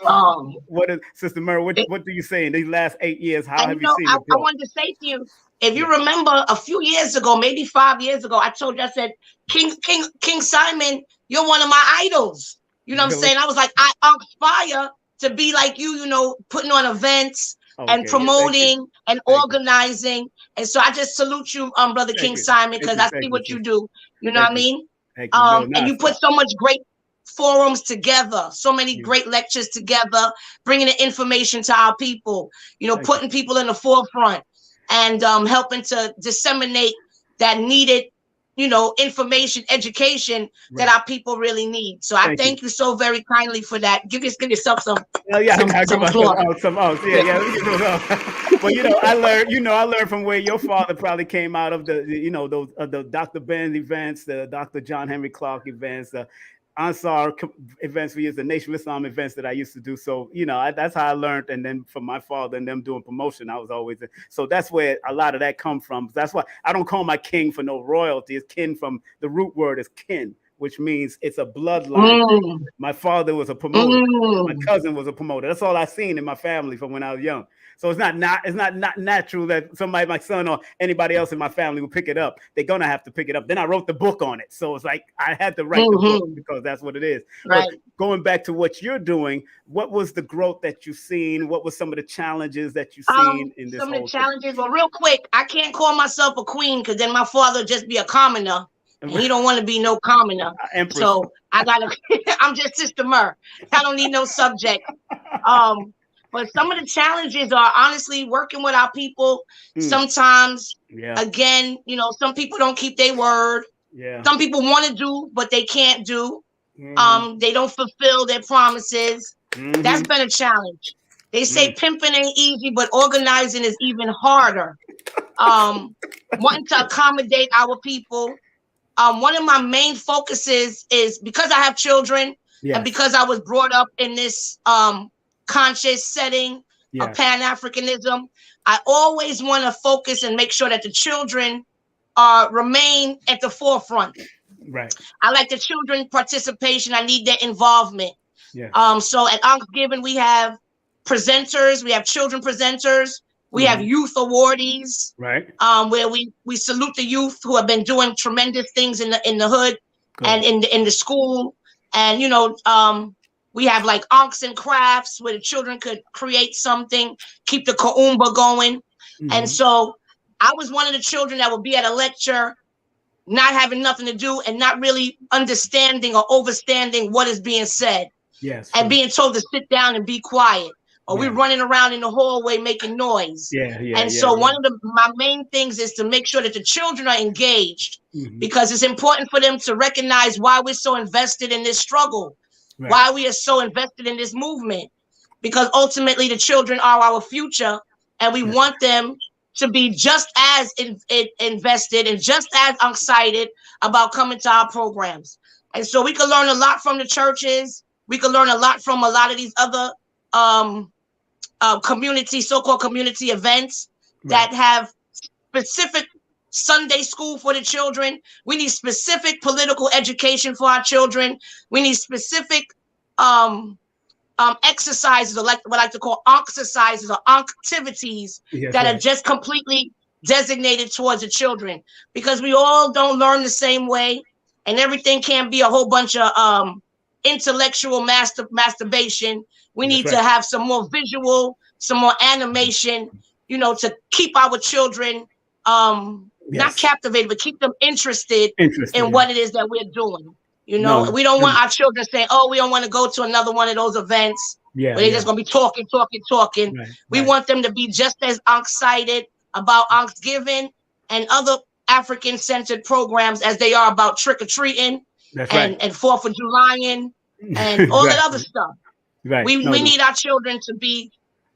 Sister Myrrh? What do you say in these last 8 years? How have you seen it grow? I wanted to say to you, if you remember a few years ago, maybe 5 years ago, I told you, I said, King Simon, you're one of my idols. You know what I'm saying? I was like, I aspire to be like you, putting on events and promoting and organizing. And so I just salute you, Brother King Simon, because I see what you do. You know what I mean? And you put so much great forums together, so many great lectures together, bringing the information to our people, putting people in the forefront and helping to disseminate that needed, information, education that our people really need. So I thank you so very kindly for that. Give yourself some. Well, I learned from where your father probably came out of the Dr. Ben events, the Dr. John Henry Clark events, the Ansar events we used, the Nation of Islam events that I used to do. So, that's how I learned. And then from my father and them doing promotion, I was always so that's where a lot of that come from. That's why I don't call my king for no royalty. It's kin from the root word is kin, which means it's a bloodline. My father was a promoter. My cousin was a promoter. That's all I seen in my family from when I was young. So it's not natural that somebody, my son or anybody else in my family will pick it up. They're gonna have to pick it up. Then I wrote the book on it, so it's like I had to write the book because that's what it is. Right. But going back to what you're doing, what was the growth that you've seen? What were some of the challenges that you've seen in this? Some of the challenges. Well, real quick, I can't call myself a queen because then my father would just be a commoner. And he don't want to be no commoner. So I'm just Sister Myrrh. I don't need no subject. But some of the challenges are honestly working with our people. Sometimes, again, some people don't keep their word. Some people want to do, but they can't do. They don't fulfill their promises. That's been a challenge. They say pimping ain't easy, but organizing is even harder. Wanting to accommodate our people. One of my main focuses is because I have children and because I was brought up in this conscious setting of Pan-Africanism, I always want to focus and make sure that the children remain at the forefront. Right. I like the children participation. I need their involvement. So at AnkhsGiving, we have presenters. We have children presenters. We have youth awardees, right? Where we salute the youth who have been doing tremendous things in the hood and in the school, and we have like arts and crafts where the children could create something, keep the kaumba going, and so I was one of the children that would be at a lecture, not having nothing to do and not really understanding or overstanding what is being said. Yes. And being told to sit down and be quiet. Or we're running around in the hallway making noise. So one of my main things is to make sure that the children are engaged, because it's important for them to recognize why we're so invested in this struggle, why we are so invested in this movement, because ultimately the children are our future, and we want them to be just as invested and just as excited about coming to our programs. And so we can learn a lot from the churches. We can learn a lot from a lot of these other community, so-called community events that have specific Sunday school for the children. We need specific political education for our children. We need specific exercises, or like what I like to call exercises or activities that are just completely designated towards the children, because we all don't learn the same way, and everything can't be a whole bunch of intellectual masturbation. We need to have some more visual, some more animation, you know, to keep our children not captivated, but keep them interested in what it is that we're doing. You know, we don't want our children saying, oh, we don't want to go to another one of those events where they're just going to be talking. We want them to be just as excited about AnkhsGiving and other African-centered programs as they are about trick-or-treating and 4th of July and all that other stuff. We need our children to be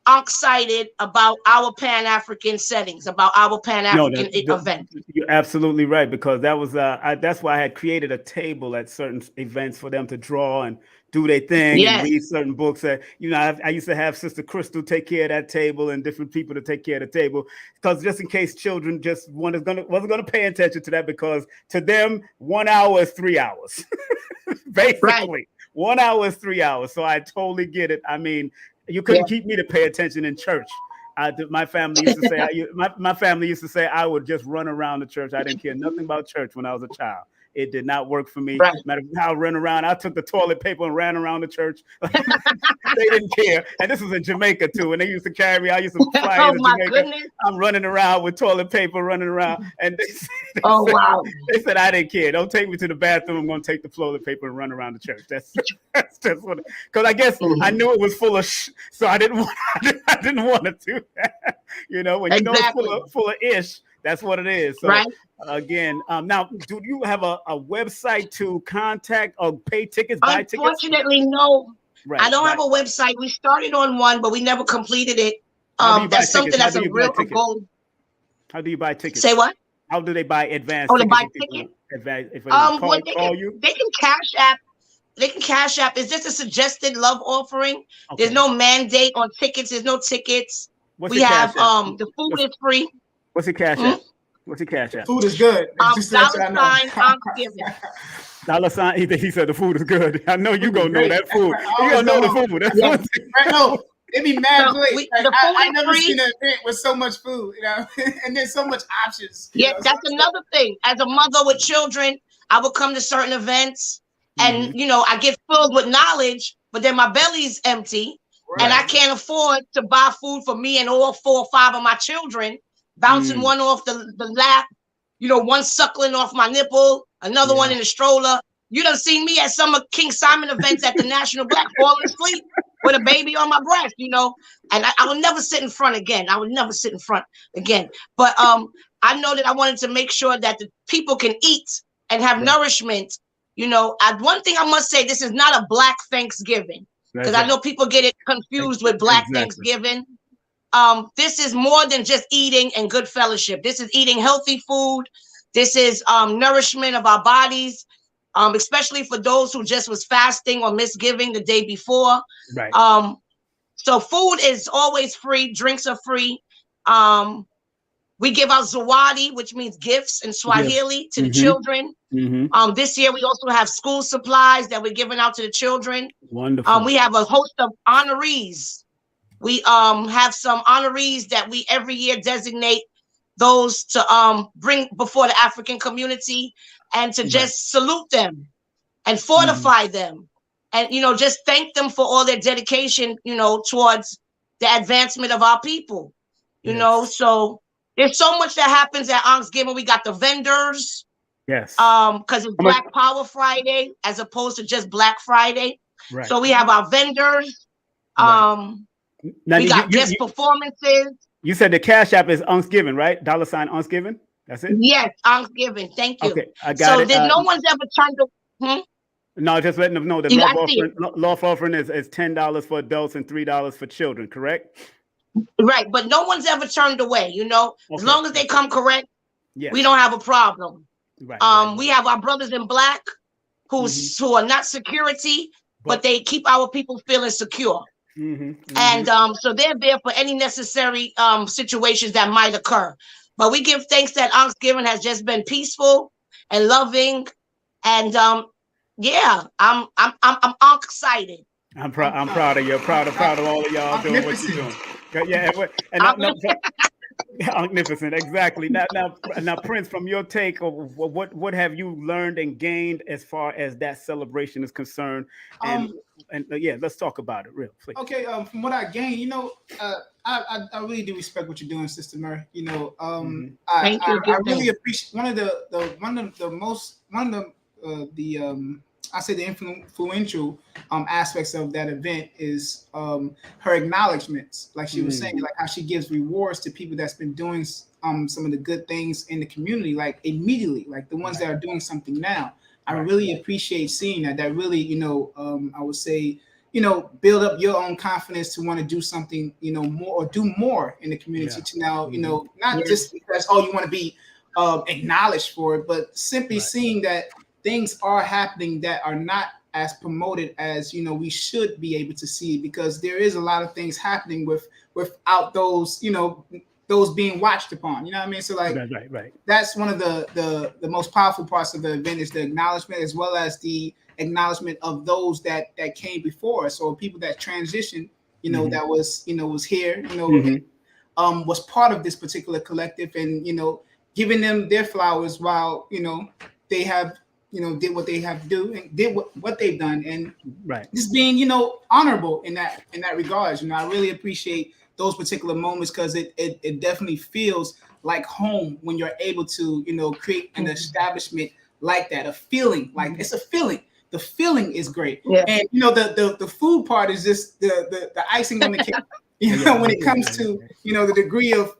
excited about our Pan-African settings, about our Pan-African events. You're absolutely right, because that was that's why I had created a table at certain events for them to draw and do their thing and read certain books. That, you know, I used to have Sister Crystal take care of that table and different people to take care of the table, because just in case children just wasn't gonna pay attention to that, because to them 1 hour is 3 hours, basically. 1 hour is 3 hours. So I totally get it. I mean, you couldn't keep me to pay attention in church. My family used to say, my family used to say I would just run around the church. I didn't care nothing about church when I was a child. It did not work for me. Matter of how I ran around, I took the toilet paper and ran around the church. They didn't care. And this was in Jamaica too. And they used to carry me. I used to fly into Jamaica. Goodness. I'm running around with toilet paper, running around. And they said I didn't care. Don't take me to the bathroom. I'm going to take the toilet paper and run around the church. That's just what. Because I guess I knew it was full of so I didn't want to do that. You know, when you know it's full of ish. That's what it is. So again, now, do you have a website to contact or pay tickets, buy tickets? Unfortunately, no. I don't have a website. We started on one, but we never completed it. That's something that's a real goal. How do you buy tickets? Say what? How do they buy advance? Oh, to buy tickets? If call you? They can Cash App. They can Cash App. It's just a suggested love offering. There's no mandate on tickets. There's no tickets. We have the food is free. What's your Cash App? What's your Cash App? Food is good. $AnkhsGiving. Dollar sign. He said the food is good. I know you gonna know that food. You gonna know the food. That's one thing. No, it be mad late. I never seen an event with so much food, you know, and there's so much options. Yeah, that's another thing. As a mother with children, I would come to certain events, and you know, I get filled with knowledge, but then my belly's empty, and I can't afford to buy food for me and all 4 or 5 of my children. Bouncing one off the lap, you know, one suckling off my nipple, another one in the stroller. You done seen me at some of King Simon events at the National Black, falling asleep with a baby on my breast, you know. And I will never sit in front again. But I know that I wanted to make sure that the people can eat and have nourishment. You know, one thing I must say, this is not a Black Thanksgiving, because I know people get it confused with Black Thanksgiving. This is more than just eating and good fellowship. This is eating healthy food. This is nourishment of our bodies, especially for those who just was fasting or misgiving the day before. So food is always free. Drinks are free. We give out zawadi, which means gifts in Swahili to the children. This year, we also have school supplies that we're giving out to the children. Wonderful. We have a host of honorees. We have some honorees that we every year designate those to bring before the African community and to just salute them and fortify them and, you know, just thank them for all their dedication, you know, towards the advancement of our people, you know. So there's so much that happens at AnkhsGiving. We got the vendors. Because it's Black Power Friday as opposed to just Black Friday. Right. So we have our vendors. Now, we got guest performances. You said the Cash App is AnkhsGiving, right? $AnkhsGiving. That's it. Yes, AnkhsGiving. Thank you. Okay, I got it. So no one's ever turned to. No, just letting them know the love offering is $10 for adults and $3 for children, correct? Right, but no one's ever turned away, you know. Okay. As long as they come correct, we don't have a problem. Right, we have our brothers in black who are not security, but they keep our people feeling secure. And so they're there for any necessary situations that might occur. But we give thanks that AnkhsGiving has just been peaceful and loving, and I'm excited. I'm proud of you. Proud of all of y'all doing what you're doing. Yeah, magnificent, exactly. Now, Prince, from your take, what have you learned and gained as far as that celebration is concerned? And let's talk about it, real please. Okay, from what I gained, you know, I really do respect what you're doing, Sister Myrrh. You know, I really appreciate one of the I say the influential aspects of that event is her acknowledgments, like she was saying, like how she gives rewards to people that's been doing some of the good things in the community, like immediately, like the ones that are doing something now. I really appreciate seeing that. That really, you know, I would say, you know, build up your own confidence to want to do something, you know, more or do more in the community to now, you know, not just because, you want to be acknowledged for it, but simply seeing that things are happening that are not as promoted as, you know, we should be able to see, because there is a lot of things happening without those, you know, those being watched upon. You know what I mean? So like, that's one of the most powerful parts of the event is the acknowledgement, as well as the acknowledgement of those that came before us, or people that transitioned, you know, that was here, you know, was part of this particular collective, and, you know, giving them their flowers while, you know, they have, you know, did what they have to do and did what they've done, and just being, you know, honorable in that regards. You know, I really appreciate those particular moments, because it definitely feels like home when you're able to, you know, create an establishment like that. A feeling, like it's a feeling. The feeling is great, and you know, the food part is just the icing on the cake. You know, when it comes to, you know, the degree of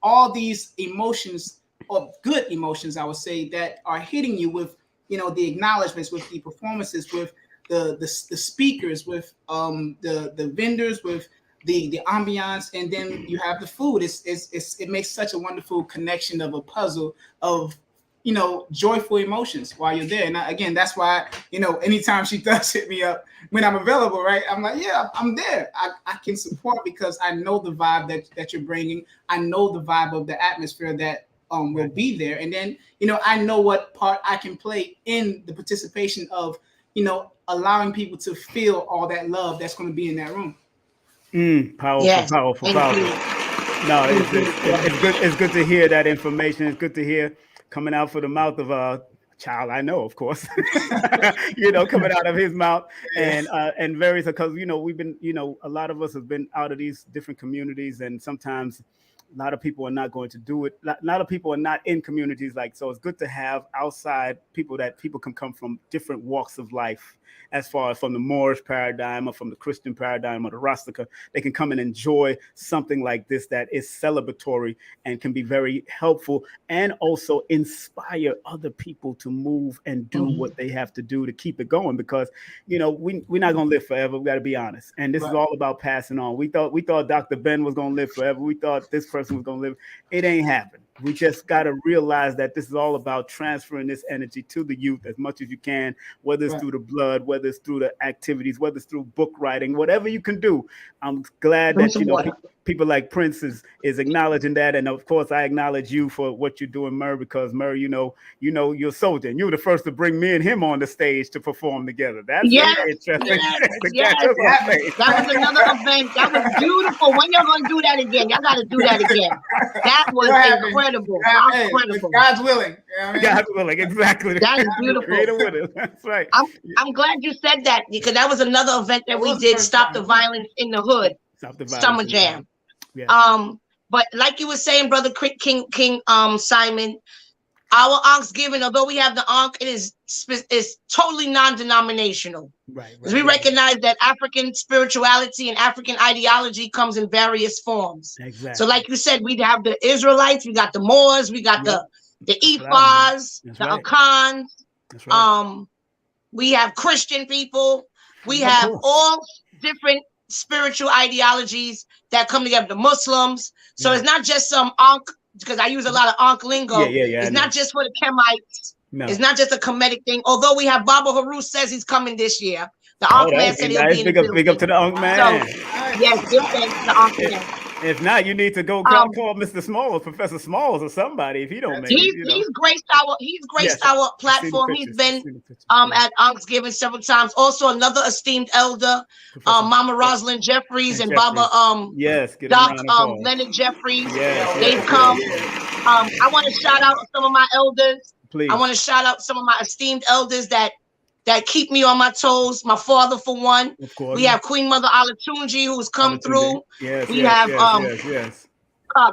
all these emotions, or good emotions, I would say, that are hitting you with, you know, the acknowledgments, with the performances, with the speakers, with the vendors, with the ambiance, and then you have the food. It makes such a wonderful connection of a puzzle of, you know, joyful emotions while you're there. And again, that's why, you know, anytime she does hit me up when I'm available, right, I'm like, yeah, I'm there. I can support, because I know the vibe that you're bringing. I know the vibe of the atmosphere that will be there. And then, you know, I know what part I can play in the participation of, you know, allowing people to feel all that love that's going to be in that room. Powerful. No, it's good to hear that information. It's good to hear coming out for the mouth of a child I know, of course, you know, coming out of his mouth, and various, because, you know, we've been, you know, a lot of us have been out of these different communities, and sometimes a lot of people are not going to do it. A lot of people are not in communities so it's good to have outside people, that people can come from different walks of life, as far as from the Moorish paradigm or from the Christian paradigm or the Rastica. They can come and enjoy something like this that is celebratory and can be very helpful, and also inspire other people to move and do what they have to do to keep it going, because, you know, we're not going to live forever. We got to be honest. And this is all about passing on. We thought Dr. Ben was going to live forever. We thought this person was going to live. It ain't happened. We just got to realize that this is all about transferring this energy to the youth as much as you can, whether it's through the blood, whether it's through the activities, whether it's through book writing, whatever you can do. I'm glad that, you know, people like Prince is acknowledging that. And of course, I acknowledge you for what you're doing, Myrrh, because Myrrh, you know, you're a soldier, and you were the first to bring me and him on the stage to perform together. That's very interesting. That was another event. That was beautiful. When y'all gonna do that again? Y'all got to do that again. That was incredible. Incredible. God's willing. You know what I mean? God's willing, exactly. That's beautiful. That's right. I'm glad you said that, because that was another event that we did. Stop the Violence in the Hood. Summer Jam. Yeah. But like you were saying, brother King Simon, Our Oxcgiving, although we have the Ankh, it is totally non-denominational. Right. We recognize that African spirituality and African ideology comes in various forms. Exactly. So like you said, we have the Israelites, we got the Moors, we got the Ephahs, the Akhans. That's right. We have Christian people. We have all different spiritual ideologies that come together, the Muslims. So it's not just some Ankh, because I use a lot of Ankh lingo. It's not just for the Kemites. No. It's not just a Kemetic thing. Although we have Baba Haru says he's coming this year. The Ankh man said he'll be in the big up to the Ankh man. So, yes, give thanks to the Ankh man. If not, you need to go call Mr. Smalls, Professor Smalls, or somebody if he don't make it. He's graced our platform. He's been at Oxcgiving several times. Also, another esteemed elder, Mama Rosalind Jeffries and Baba Doc Leonard Jeffries. They've come. I want to shout out some of my elders. Please. I want to shout out some of my esteemed elders that keep me on my toes. My father, for one. Of course. We have Queen Mother Alatunji, who's come through. We have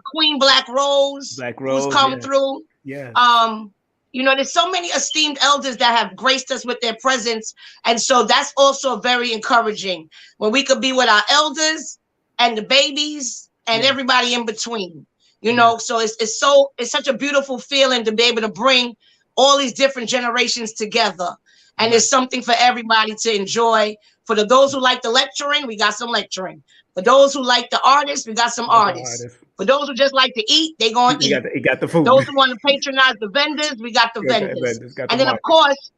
Queen Black Rose, who's come through. Yes. You know, there's so many esteemed elders that have graced us with their presence. And so that's also very encouraging when we could be with our elders and the babies and everybody in between. You know, so it's such a beautiful feeling to be able to bring all these different generations together. And there's something for everybody to enjoy. For those who like the lecturing, we got some lecturing. For those who like the artists, we got some artists. For those who just like to eat, they going to eat. You got the food. Those who want to patronize the vendors, we got the vendors. And then, of course,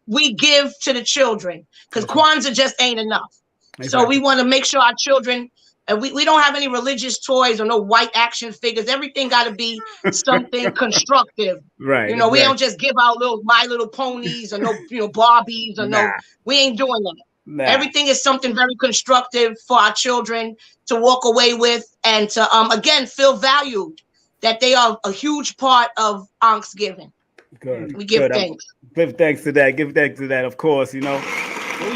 we give to the children because Kwanzaa just ain't enough. Exactly. So we want to make sure our children, and we don't have any religious toys or no white action figures. Everything got to be something constructive. Right. You know, we don't just give out little My Little Ponies or no, Barbies or we ain't doing that. Nah. Everything is something very constructive for our children to walk away with and to, again, feel valued that they are a huge part of Oxcgiving. Good. We give thanks. Give thanks to that. Give thanks to that, of course, Oh,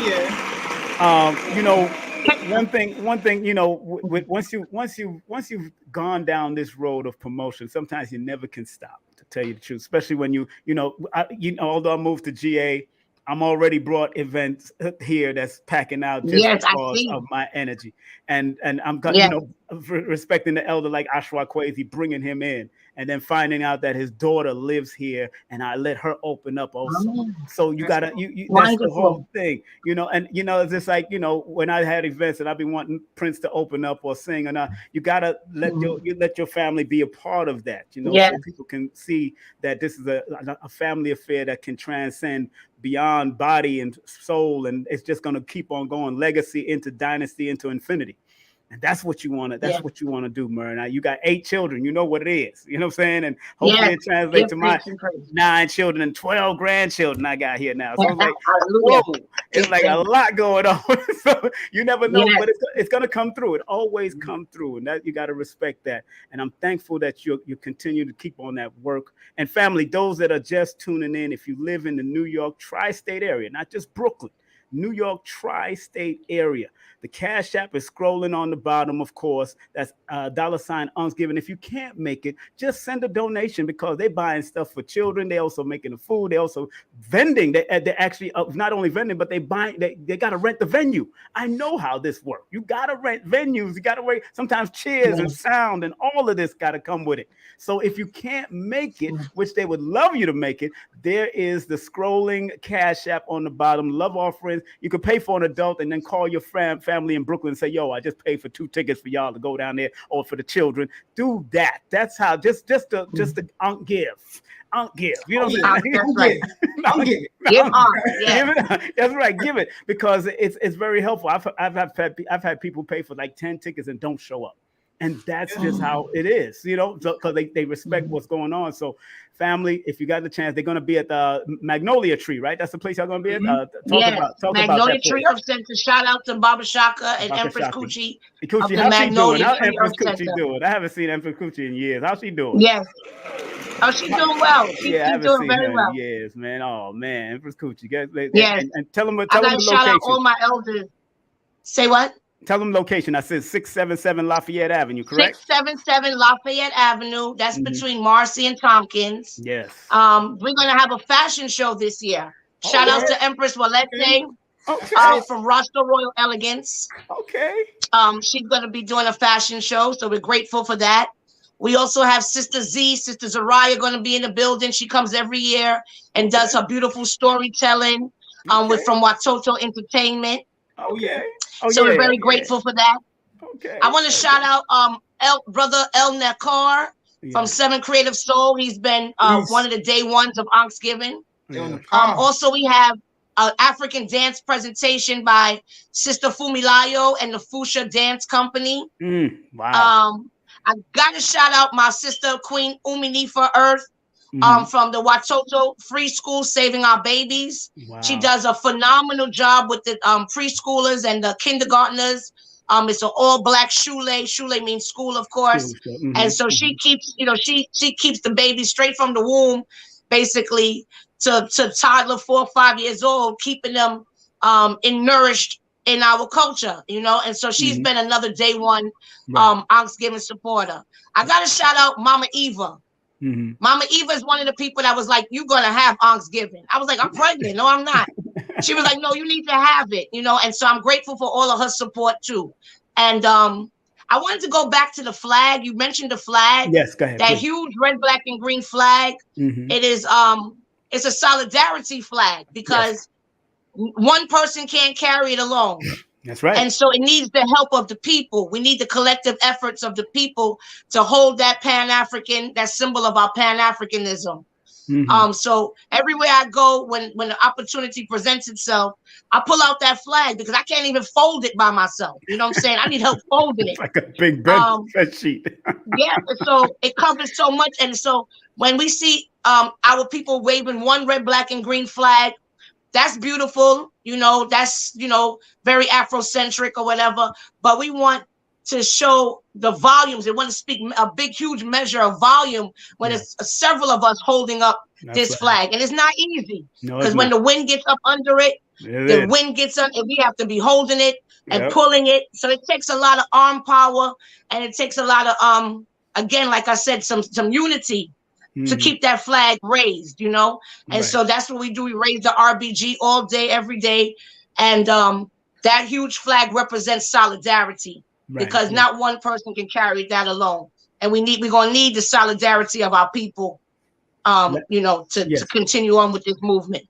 yeah. One thing, once you've gone down this road of promotion, sometimes you never can stop, to tell you the truth, especially when although I moved to GA, I'm already brought events here that's packing out just because of my energy. And I'm respecting the elder like Ashwa Kwesi, bringing him in and then finding out that his daughter lives here and I let her open up also. So you gotta, that's the whole thing, and it's just like, when I had events and I've been wanting Prince to open up or sing or not, you gotta let your family be a part of that, so people can see that this is a family affair that can transcend beyond body and soul, and it's just going to keep on going, legacy into dynasty into infinity. And that's what you want to. That's what you want to do, Myrrh. Now you got 8 children. You know what it is. You know what I'm saying? And hopefully it translates to my 9 children and 12 grandchildren I got here now. So it's like, whoa, it's like a lot going on. So you never know, but it's gonna come through. It always come through, and that you got to respect that. And I'm thankful that you continue to keep on that work. And family, those that are just tuning in, if you live in the New York tri-state area, not just Brooklyn, New York tri-state area. The Cash App is scrolling on the bottom, of course. That's $Oxcgiving. If you can't make it, just send a donation because they're buying stuff for children. They also making the food. They also vending. They actually not only vending, but they got to rent the venue. I know how this works. You got to rent venues. You got to rent sometimes chairs and sound and all of this got to come with it. So if you can't make it, which they would love you to make it, there is the scrolling Cash App on the bottom. Love offerings. You could pay for an adult and then call your family in Brooklyn and say, yo, I just paid for 2 tickets for y'all to go down there, or for the children. Do that. That's how, just to give. You know what I'm saying? That's right. Give it, because it's very helpful. I've had people pay for like 10 tickets and don't show up. And that's just how it is, because they respect what's going on. So, family, if you got the chance, they're going to be at the Magnolia Tree, right? That's the place y'all going to be at? Talk Magnolia about Tree Health Center. Shout out to Baba Shaka and Empress Coochie. How's she doing? How's Empress Coochie doing? I haven't seen Empress Coochie in years. How's she doing? Yes. Oh, she's doing well. She's doing very well. Yes, man. Oh, man. Empress Coochie. Yes. And tell them I got to shout out all my elders. Say what? Tell them location. I said 677 Lafayette Avenue, correct? 677 Lafayette Avenue. That's between Marcy and Tompkins. Yes. We're going to have a fashion show this year. Shout out to Empress Walete from Roscoe Royal Elegance. Okay. She's going to be doing a fashion show, so we're grateful for that. We also have Sister Zariah going to be in the building. She comes every year and does her beautiful storytelling with from Watoto Entertainment. Okay. So we're very grateful for that. Okay. I want to shout out brother El Nakar from 7 Creative Soul. He's been one of the day ones of AnkhsGiving. Also, we have an African dance presentation by Sister Fumilayo and the Fusha Dance Company. Wow. I got to shout out my sister, Queen Uminifa Earth, from the Watoto Free School, Saving Our Babies. Wow. She does a phenomenal job with the preschoolers and the kindergartners. It's an all-black shule. Shule means school, of course. And so she keeps, she keeps the baby straight from the womb, basically, to toddler 4 or 5 years old, keeping them nourished in our culture, and so she's been another day one AnkhsGiving supporter. I gotta shout out Mama Eva. Mama Eva is one of the people that was like, "You're gonna have AnkhsGiving." I was like, "I'm pregnant." No, I'm not. She was like, "No, you need to have it," and so I'm grateful for all of her support too. And I wanted to go back to the flag. You mentioned the flag. Yes, go ahead. That huge red, black, and green flag. It is it's a solidarity flag because one person can't carry it alone. That's right. And so it needs the help of the people. We need the collective efforts of the people to hold that Pan-African, that symbol of our Pan-Africanism. So everywhere I go, when the opportunity presents itself, I pull out that flag because I can't even fold it by myself. You know what I'm saying? I need help folding it. It's like a big bed sheet. Yeah, so it covers so much. And so when we see our people waving one red, black, and green flag, that's beautiful, that's, very Afrocentric or whatever, but we want to show the volumes. They want to speak a big, huge measure of volume when it's several of us holding up this flag. And it's not easy because when the wind gets up under it, the wind gets on, and we have to be holding it and pulling it. So it takes a lot of arm power, and it takes a lot of, again, like I said, some unity to keep that flag raised, and so that's what we do. We raise the RBG all day, every day, and that huge flag represents solidarity because not one person can carry that alone, and we're gonna need the solidarity of our people, to continue on with this movement.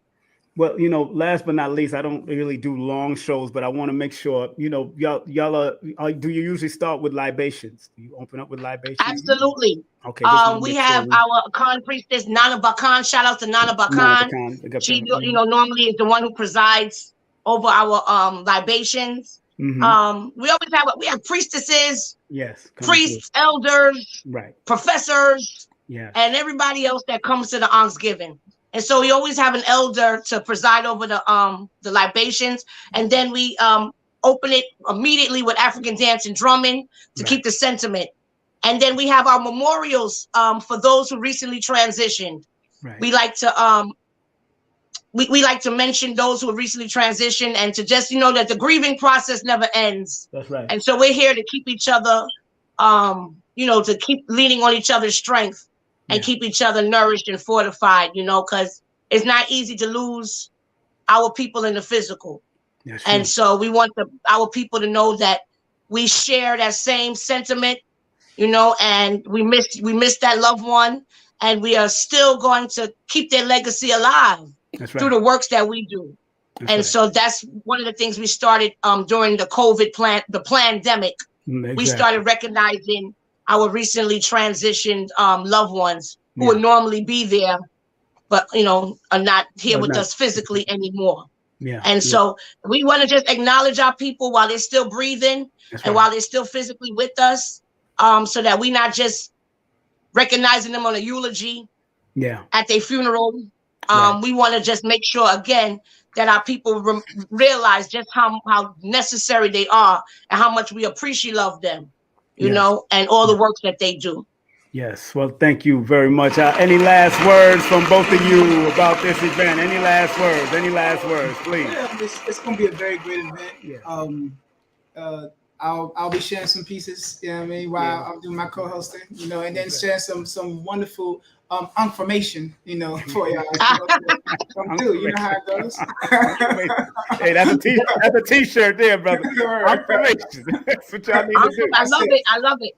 Well, last but not least, I don't really do long shows, but I want to make sure, y'all do you usually start with libations? Do you open up with libations? Absolutely. Okay. We have our Khan priestess, Nana Bakan. Shout out to Nana Bakan. She, normally is the one who presides over our libations. We always have priestesses, priests, elders, professors, and everybody else that comes to the AnkhsGiving. And so we always have an elder to preside over the libations, and then we open it immediately with African dance and drumming to keep the sentiment. And then we have our memorials for those who recently transitioned. We like to we like to mention those who have recently transitioned and to just that the grieving process never ends. That's right. And so we're here to keep each other, to keep leaning on each other's strength. And keep each other nourished and fortified, because it's not easy to lose our people in the physical. And so we want our people to know that we share that same sentiment, and we miss that loved one, and we are still going to keep their legacy alive through the works that we do. So that's one of the things we started during the COVID pandemic. We started recognizing our recently transitioned loved ones who would normally be there, but are not here with us physically anymore. And so we want to just acknowledge our people while they're still breathing and while they're still physically with us, so that we're not just recognizing them on a eulogy at their funeral. We want to just make sure again that our people realize just how necessary they are and how much we appreciate them. And all the works that they do. Yes. Well, thank you very much. Any last words from both of you about this event? Any last words? Please. Yeah, it's going to be a very great event. I'll be sharing some pieces, you know what I mean, while I'm doing my co-hosting, you know, and then share some wonderful information, you know, for y'all. Come through, you know how it goes. Hey, that's a t-shirt there, brother. Information. That's what y'all need to do. I love it.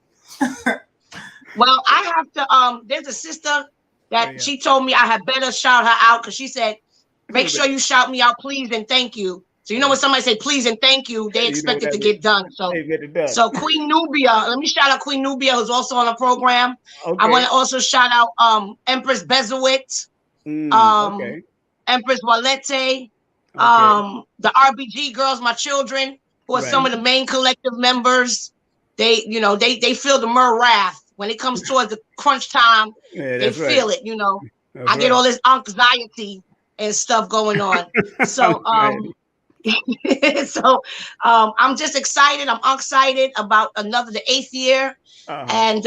Well, I have to there's a sister that she told me I had better shout her out because she said, make sure you shout me out, please and thank you. So you know when somebody say please and thank you, they expect it to get done. So Queen Nubia, let me shout out Queen Nubia, who's also on the program. Okay. I want to also shout out Empress Bezowitz, Empress Walete, the RBG girls, my children, who are some of the main collective members. They feel the Myrrh wrath when it comes towards the crunch time. They feel it, you know. I get all this anxiety and stuff going on. So I'm just excited. I'm excited about the 8th year. And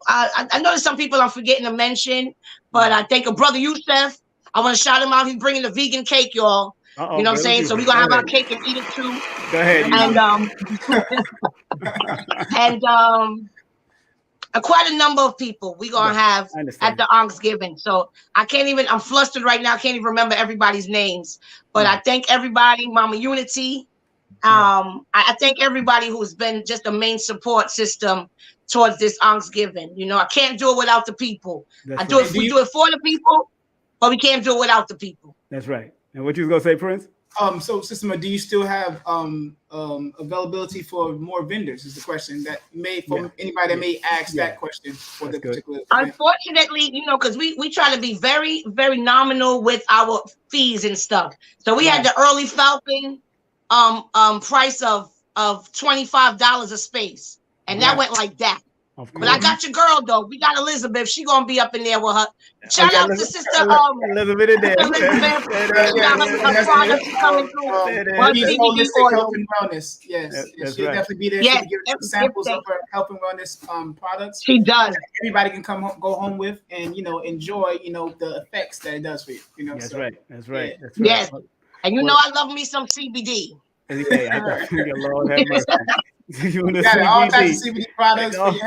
I know there's some people I'm forgetting to mention, but I think of Brother Youssef. I want to shout him out. He's bringing the vegan cake, y'all. You know what I'm saying? So we're going to have our cake and eat it too. Go ahead. And quite a number of people we're going to have at the AnkhsGiving. So I'm flustered right now. I can't even remember everybody's names. But I thank everybody, Mama Unity. I thank everybody who's been just a main support system towards this AnkhsGiving. You know, I can't do it without the people. We do it for the people, but we can't do it without the people. That's right. And what you was going to say, Prince? So, Sister Ma, do you still have availability for more vendors? Is the question that anybody that may ask that question for the particular event. Unfortunately, you know, because we try to be very, very nominal with our fees and stuff. So we had the early Falcon price of $25 a space, and that went like that. But I got your girl though. We got Elizabeth. She gonna be up in there with her. Shout out to Sister Elizabeth in there. Coming through. Health and wellness. Yes, she'll definitely be there. She'll give some samples of her health and wellness products. She does. Everybody can go home with and enjoy the effects that it does for you. You know. That's right. Yes, and I love me some CBD. Hey, Lord have mercy. You got all types of CBD products for your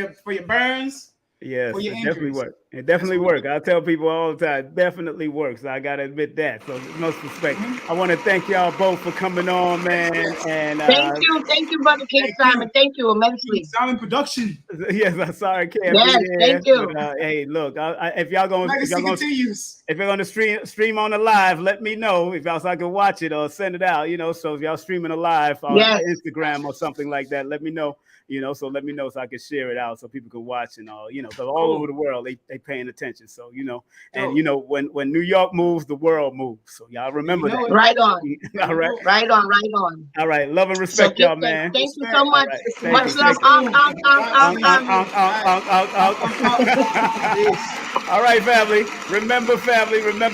health, for your burns. Yes, it definitely works. It definitely works. I tell people all the time, it definitely works. I gotta admit that. So most respect. I want to thank y'all both for coming on, man. And thank you, Brother King Simon. Thank you immensely. Simon Production. Yes, I'm sorry, can't be there. Thank you. But, hey, look, if you're gonna stream on the live, let me know if y'all so I can watch it or send it out. So if y'all streaming a live on Instagram or something like that, let me know. So let me know so I can share it out so people can watch and all. So all over the world they paying attention. So when New York moves, the world moves. So y'all remember that. Right on. All right. Right on. All right. Love and respect, y'all, man. Thank you so much. Much love. All right, family. Remember,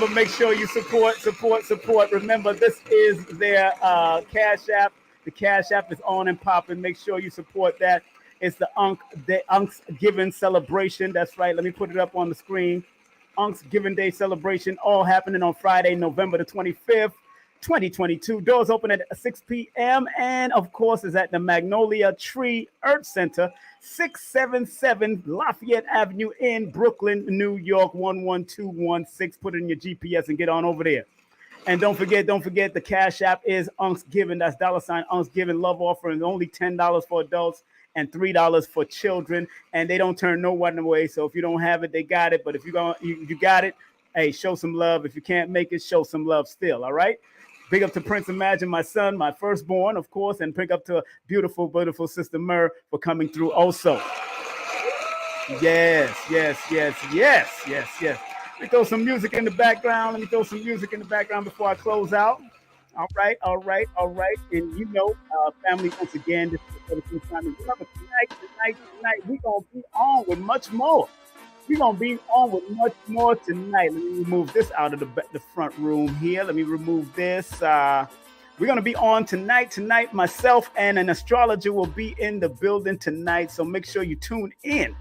make sure you support. Remember, this is their Cashapp. The Cashapp is on and popping. Make sure you support that. It's the AnkhsGiving celebration. That's right. Let me put it up on the screen. AnkhsGiving Day celebration, all happening on Friday, November the 25th, 2022. Doors open at 6 p.m. And, of course, is at the Magnolia Tree Earth Center, 677 Lafayette Avenue in Brooklyn, New York, 11216. Put it in your GPS and get on over there. And don't forget, the Cash App is AnkhsGiving. That's $AnkhsGiving. Love offering only $10 for adults and $3 for children. And they don't turn no one away. So if you don't have it, they got it. But if you got it, hey, show some love. If you can't make it, show some love still. All right. Big up to Prince Emagine, my son, my firstborn, of course, and big up to beautiful, beautiful Sister Myrrh for coming through also. Yes. Let me throw some music in the background. Before I close out. All right. And family, once again, this is the time. Remember, tonight, we're going to be on with much more. Tonight. Let me remove this out of the front room here. Let me remove this. We're going to be on tonight. Tonight, myself and an astrologer will be in the building tonight. So make sure you tune in.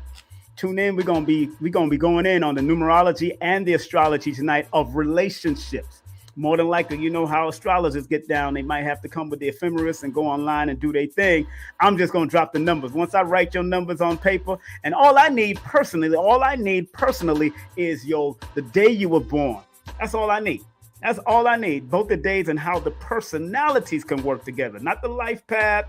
We're gonna be going in on the numerology and the astrology tonight of relationships. more than likely, you know how astrologers get down. They might have to come with the ephemeris and go online and do their thing. I'm just going to drop the numbers. Once I write your numbers on paper, and all I need personally is the day you were born. That's all I need. That's all I need. Both the days and how the personalities can work together. Not the life path,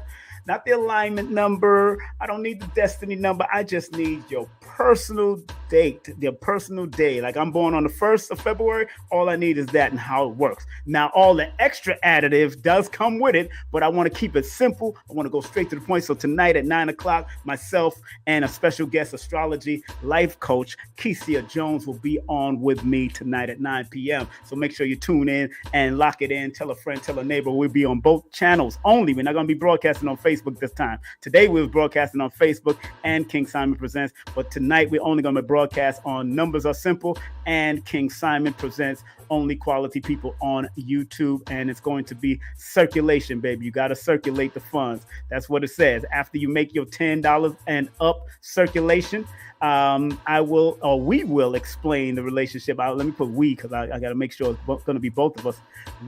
not the alignment number. I don't need the destiny number. I just need your personal date, your personal day. Like I'm born on the 1st of February. All I need is that and how it works. Now, all the extra additive does come with it, but I want to keep it simple. I want to go straight to the point. So tonight at 9 o'clock, myself and a special guest astrology life coach, Cashapp Jones, will be on with me tonight at 9 p.m. So make sure you tune in and lock it in. Tell a friend, tell a neighbor. We'll be on both channels only. We're not going to be broadcasting on Facebook this time. Today we were broadcasting on Facebook and King Simon Presents, but tonight we're only going to broadcast on Numbers Are Simple and King Simon Presents, only quality people on YouTube, and it's going to be circulation, baby. You got to circulate the funds. That's what it says. After you make your $10 and up circulation, we will explain the relationship. Let me put we, because I got to make sure it's going to be both of us.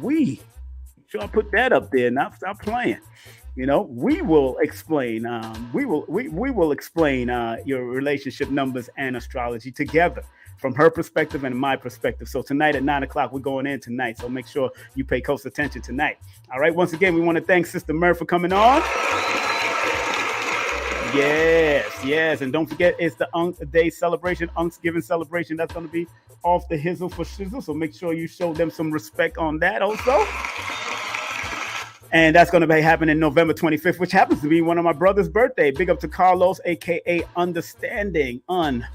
We, sure, I put that up there. Now stop playing. You know, we will explain. We will explain your relationship numbers and astrology together from her perspective and my perspective. So tonight at 9 o'clock, we're going in tonight. So make sure you pay close attention tonight. All right. Once again, we want to thank Sister Myrrh for coming on. Yes. And don't forget, it's the Day celebration, AnkhsGiving celebration. That's going to be off the hizzle for shizzle. So make sure you show them some respect on that also. And that's going to be happening November 25th, which happens to be one of my brother's birthday. Big up to Carlos, a.k.a. Understanding,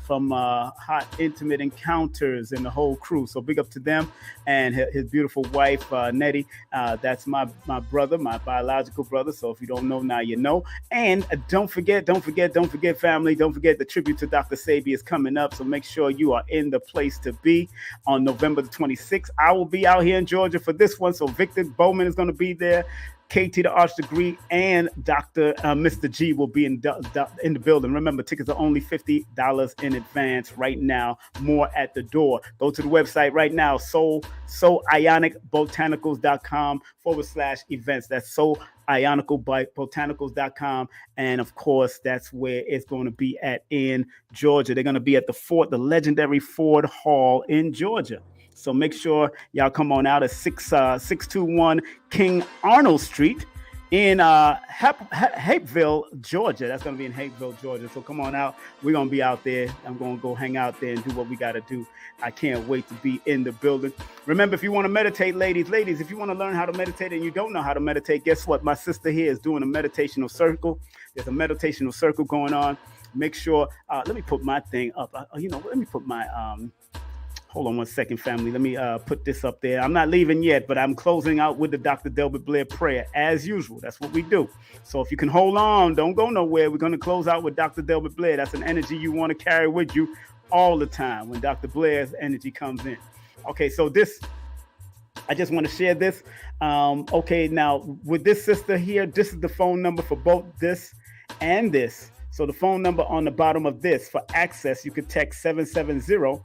from Hot Intimate Encounters and the whole crew. So big up to them and his beautiful wife, Nettie. That's my brother, my biological brother. So if you don't know, now you know. And don't forget, family. Don't forget the tribute to Dr. Sabi is coming up. So make sure you are in the place to be on November the 26th. I will be out here in Georgia for this one. So Victor Bowman is going to be there. KT the Arch Degree and Mr. G will be in the building. Remember, tickets are only $50 in advance right now. More at the door. Go to the website right now, soionicbotanicals.com/events. That's soionicbotanicals.com. And of course, that's where it's going to be at in Georgia. They're going to be at the legendary Ford Hall in Georgia. So make sure y'all come on out at 621 King Arnold Street in Hapeville, Georgia. That's going to be in Hapeville, Georgia. So come on out. We're going to be out there. I'm going to go hang out there and do what we got to do. I can't wait to be in the building. Remember, if you want to meditate, ladies, if you want to learn how to meditate and you don't know how to meditate, guess what? My sister here is doing a meditational circle. There's a meditational circle going on. Make sure, let me put my thing up. Let me put my... Hold on one second, family. Let me put this up there. I'm not leaving yet, but I'm closing out with the Dr. Delbert Blair prayer, as usual. That's what we do. So if you can hold on, don't go nowhere. We're going to close out with Dr. Delbert Blair. That's an energy you want to carry with you all the time when Dr. Blair's energy comes in. Okay, so I just want to share this. Okay, now with this sister here, this is the phone number for both this and this. So the phone number on the bottom of this for access, you could text 770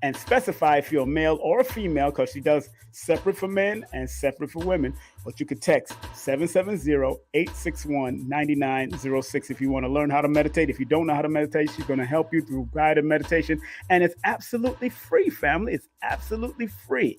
and specify if you're a male or a female, because she does separate for men and separate for women. But you could text 770-861-9906 if you want to learn how to meditate. If you don't know how to meditate, she's going to help you through guided meditation. And it's absolutely free, family. It's absolutely free.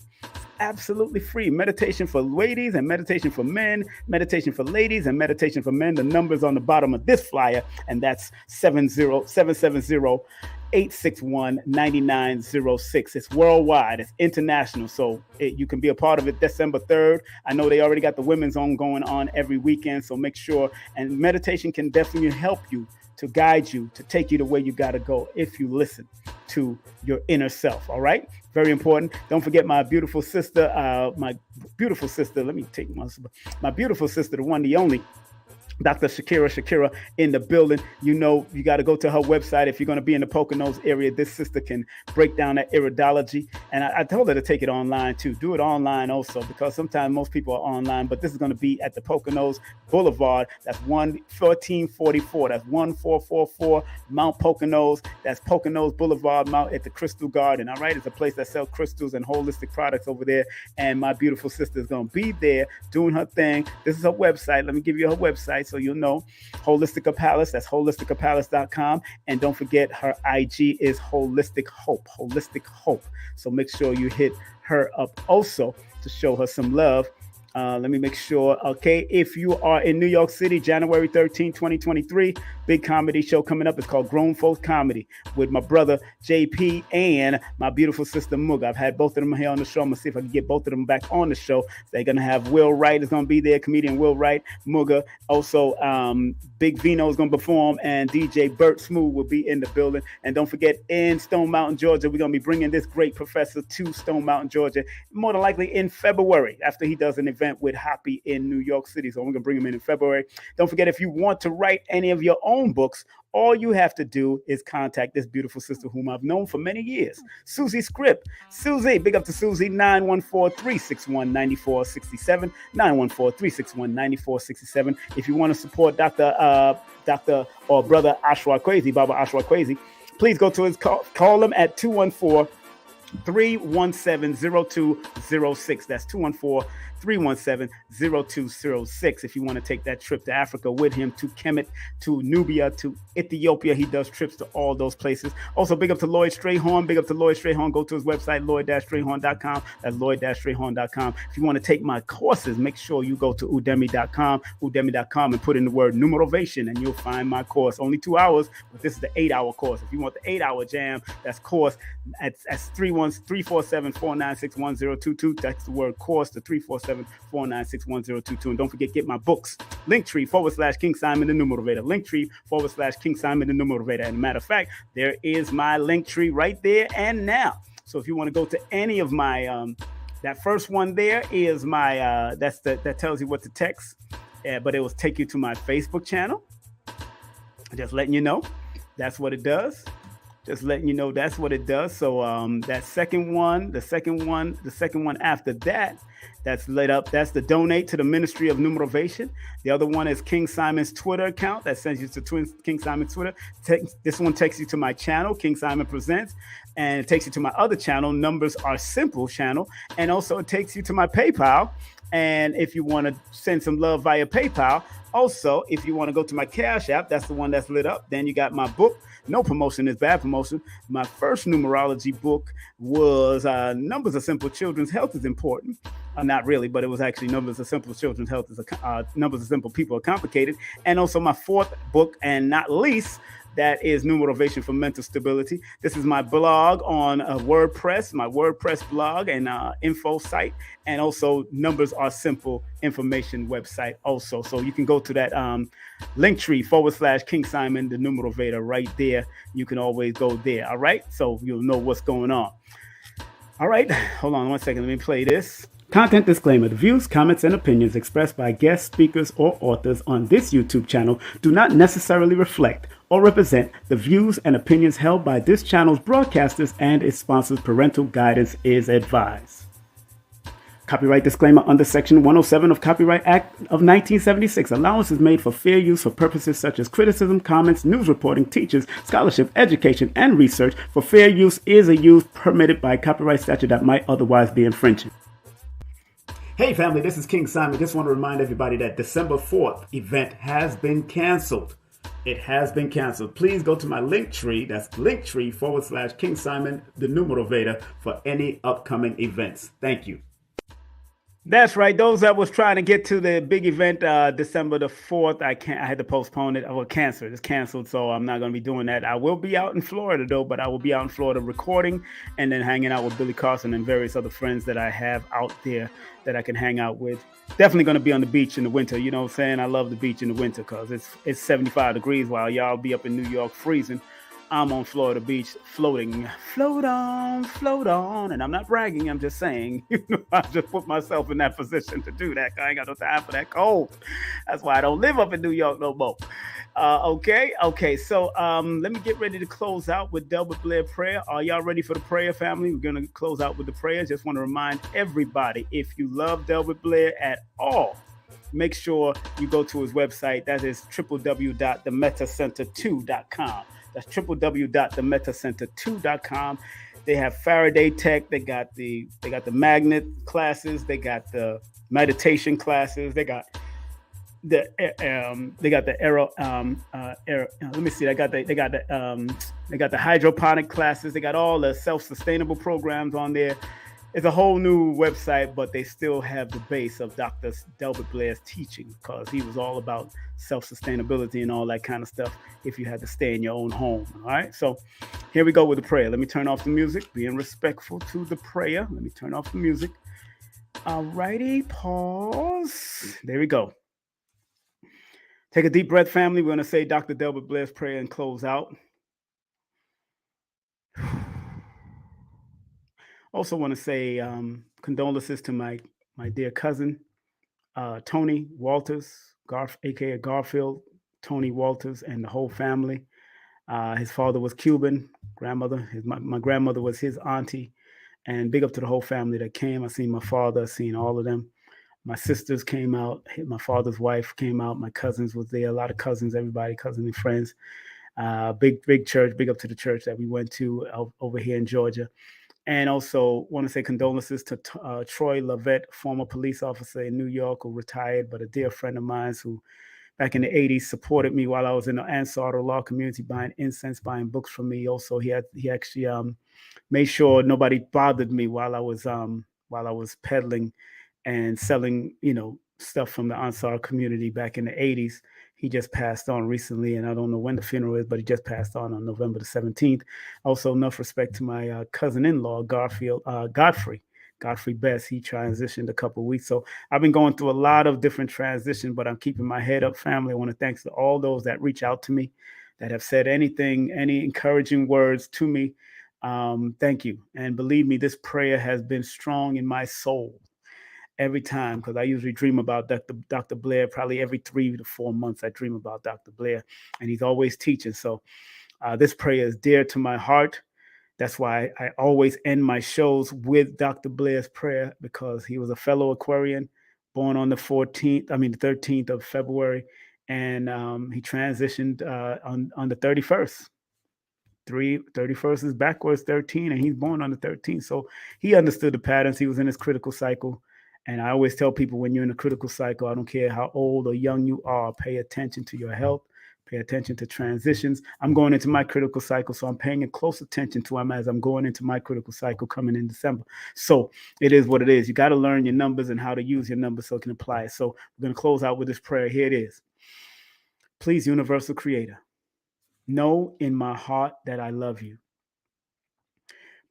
Absolutely free. Meditation for ladies and meditation for men, meditation for ladies and meditation for men. The number's on the bottom of this flyer, and that's 770-861-9906. It's worldwide. It's international. So you can be a part of it December 3rd. I know they already got the women's own going on every weekend. So make sure. And meditation can definitely help you, to guide you, to take you to where you got to go if you listen to your inner self. All right. Very important. Don't forget my beautiful sister, Let me take my beautiful sister, the one, the only, Dr. Shakira in the building. You know, you got to go to her website. If you're going to be in the Poconos area, this sister can break down that iridology. And I told her to take it online too. Do it online also, because sometimes most people are online, but this is going to be at the Poconos Boulevard. That's 1444. That's 1444 Mount Poconos. That's Poconos Boulevard, Mount at the Crystal Garden. All right. It's a place that sells crystals and holistic products over there. And my beautiful sister is going to be there doing her thing. This is her website. Let me give you her website so you'll know. Holistica Palace. That's holisticapalace.com. And don't forget, her IG is Holistic Hope. Holistic Hope. So make sure you hit her up also to show her some love. Let me make sure. Okay, if you are in New York City, January 13, 2023, big comedy show coming up. It's called Grown Folks Comedy with my brother JP and my beautiful sister Mug. I've had both of them here on the show. I'm gonna see if I can get both of them back on the show. They're gonna have Will Wright is gonna be there, comedian Will Wright, Mugga. Also, Big Vino is gonna perform, and DJ Bert Smooth will be in the building. And don't forget, in Stone Mountain, Georgia, we're gonna be bringing this great professor to Stone Mountain, Georgia, more than likely in February after he does an event with Happy in New York City. So we're gonna bring him in February. Don't forget, if you want to write any of your own books, all you have to do is contact this beautiful sister whom I've known for many years, Susie Script. Susie, big up to Susie, 914-361-9467, 914-361-9467. If you want to support Dr. or Brother Ashwa Kwesi, Baba Ashwa Kwesi, please go to his call him at 214-317-0206. That's 214-317-0206. If you want to take that trip to Africa with him, to Kemet, to Nubia, to Ethiopia, he does trips to all those places. Also, big up to Lloyd Strayhorn. Big up to Lloyd Strayhorn. Go to his website, lloyd-strayhorn.com. That's lloyd-strayhorn.com. If you want to take my courses, make sure you go to udemy.com, and put in the word numerovation, and you'll find my course. Only 2 hours, but this is the 8-hour course. If you want the 8-hour jam, that's course at 347-496-1022. That's the word course to 347-496-1022. And don't forget, get my books. Linktree/King Simon the Numerovator. Linktree/King Simon the Numerovator. And matter of fact, there is my Linktree right there and now. So if you want to go to any of my, that first one there is my, that tells you what to text, but it will take you to my Facebook channel. Just letting you know, that's what it does. Just letting you know that's what it does. So that second one, the second one after that, that's lit up. That's the donate to the Ministry of Numerovation. The other one is King Simon's Twitter account. That sends you to King Simon's Twitter. This one takes you to my channel, King Simon Presents, and it takes you to my other channel, Numbers Are Simple channel, and also it takes you to my PayPal. And if you want to send some love via PayPal, also if you want to go to my Cash App, that's the one that's lit up. Then you got my book. No promotion is bad promotion. My first numerology book was Numbers Are Simple, Children's Health is Important. Not really, but it was actually Numbers Are Simple, Children's Health is Numbers Are Simple, People Are Complicated. And also my fourth book, and not least, that is Numerovation for Mental Stability. This is my blog on WordPress, my WordPress blog and info site, and also Numbers Are Simple information website also. So you can go to that Linktree/King Simon the Numerovator right there. You can always go there. All right. So you'll know what's going on. All right. Hold on 1 second. Let me play this. Content disclaimer. The views, comments, and opinions expressed by guest speakers or authors on this YouTube channel do not necessarily reflect or represent the views and opinions held by this channel's broadcasters and its sponsors. Parental guidance is advised. Copyright disclaimer under Section 107 of Copyright Act of 1976. Allowance is made for fair use for purposes such as criticism, comments, news reporting, teachers, scholarship, education, and research. For fair use is a use permitted by copyright statute that might otherwise be infringing. Hey family, this is King Simon. Just want to remind everybody that December 4th event has been canceled. It has been canceled. Please go to my Linktree. That's Linktree/King Simon the Numerovator for any upcoming events. Thank you. That's right. Those that was trying to get to the big event December the 4th, I had to postpone it. Or cancel it. It's canceled, so I'm not going to be doing that. I will be out in Florida, though, but I will be out in Florida recording and then hanging out with Billy Carson and various other friends that I have out there that I can hang out with. Definitely going to be on the beach in the winter. You know what I'm saying? I love the beach in the winter because it's 75 degrees while y'all be up in New York freezing. I'm on Florida Beach floating. Float on. And I'm not bragging. I'm just saying, I just put myself in that position to do that. I ain't got no time for that cold. That's why I don't live up in New York no more. Okay. So let me get ready to close out with Delbert Blair prayer. Are y'all ready for the prayer, family? We're going to close out with the prayer. Just want to remind everybody, if you love Delbert Blair at all, make sure you go to his website. That is www.themetacenter2.com. That's www.themetacenter2.com. They have Faraday Tech. They got the magnet classes. They got the meditation classes. They got the aero. Let me see. They got the hydroponic classes. They got all the self-sustainable programs on there. It's a whole new website, but they still have the base of Dr. Delbert Blair's teaching, because he was all about self-sustainability and all that kind of stuff if you had to stay in your own home. All right, so here we go with the prayer. Let me turn off the music, being respectful to the prayer. Let me turn off the music. All righty, pause. There we go. Take a deep breath, family. We're going to say Dr. Delbert Blair's prayer and close out. Also want to say condolences to my dear cousin, Tony Walters, aka Garfield, Tony Walters, and the whole family. His father was Cuban, my grandmother was his auntie, and big up to the whole family that came. I seen my father, seen all of them. My sisters came out, my father's wife came out, my cousins was there, a lot of cousins, everybody, cousins and friends. Big church, big up to the church that we went to over here in Georgia. And also want to say condolences to Troy Lovett, former police officer in New York who retired, but a dear friend of mine who back in the 80s supported me while I was in the Ansar law community, buying incense, buying books from me. Also, he actually made sure nobody bothered me while I was peddling and selling, stuff from the Ansar community back in the 80s. He just passed on recently, and I don't know when the funeral is, but he just passed on November the 17th. Also, enough respect to my cousin-in-law, Godfrey Best. He transitioned a couple of weeks. So I've been going through a lot of different transitions, but I'm keeping my head up, family. I want to thank all those that reach out to me, that have said anything, any encouraging words to me. Thank you. And believe me, this prayer has been strong in my soul every time, because I usually dream about Dr. Blair. Probably every 3 to 4 months I dream about Dr. Blair, and he's always teaching. So this prayer is dear to my heart. That's why I always end my shows with Dr. Blair's prayer, because he was a fellow Aquarian, born on the 13th of February, and he transitioned on the 31st. 31st is backwards 13, and he's born on the 13th. So he understood the patterns. He was in his critical cycle. And I always tell people, when you're in a critical cycle, I don't care how old or young you are, pay attention to your health, pay attention to transitions. I'm going into my critical cycle, so I'm paying close attention to them as I'm going into my critical cycle coming in December. So it is what it is. You got to learn your numbers and how to use your numbers so you can apply it. So we're going to close out with this prayer. Here it is. Please, Universal Creator, know in my heart that I love you.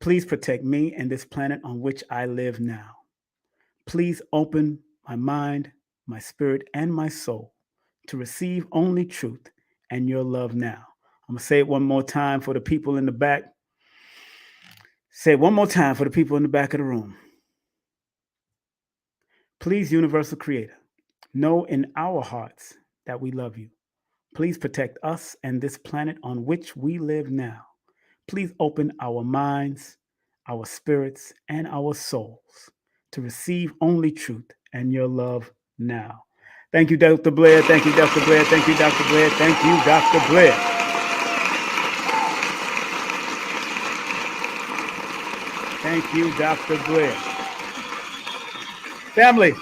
Please protect me and this planet on which I live now. Please open my mind, my spirit, and my soul to receive only truth and your love now. I'm going to say it one more time for the people in the back. Say it one more time for the people in the back of the room. Please, Universal Creator, know in our hearts that we love you. Please protect us and this planet on which we live now. Please open our minds, our spirits, and our souls to receive only truth and your love now. Thank you, Dr. Blair. Thank you, Dr. Blair. Thank you, Dr. Blair. Thank you, Dr. Blair. Thank you, Dr. Blair. Family,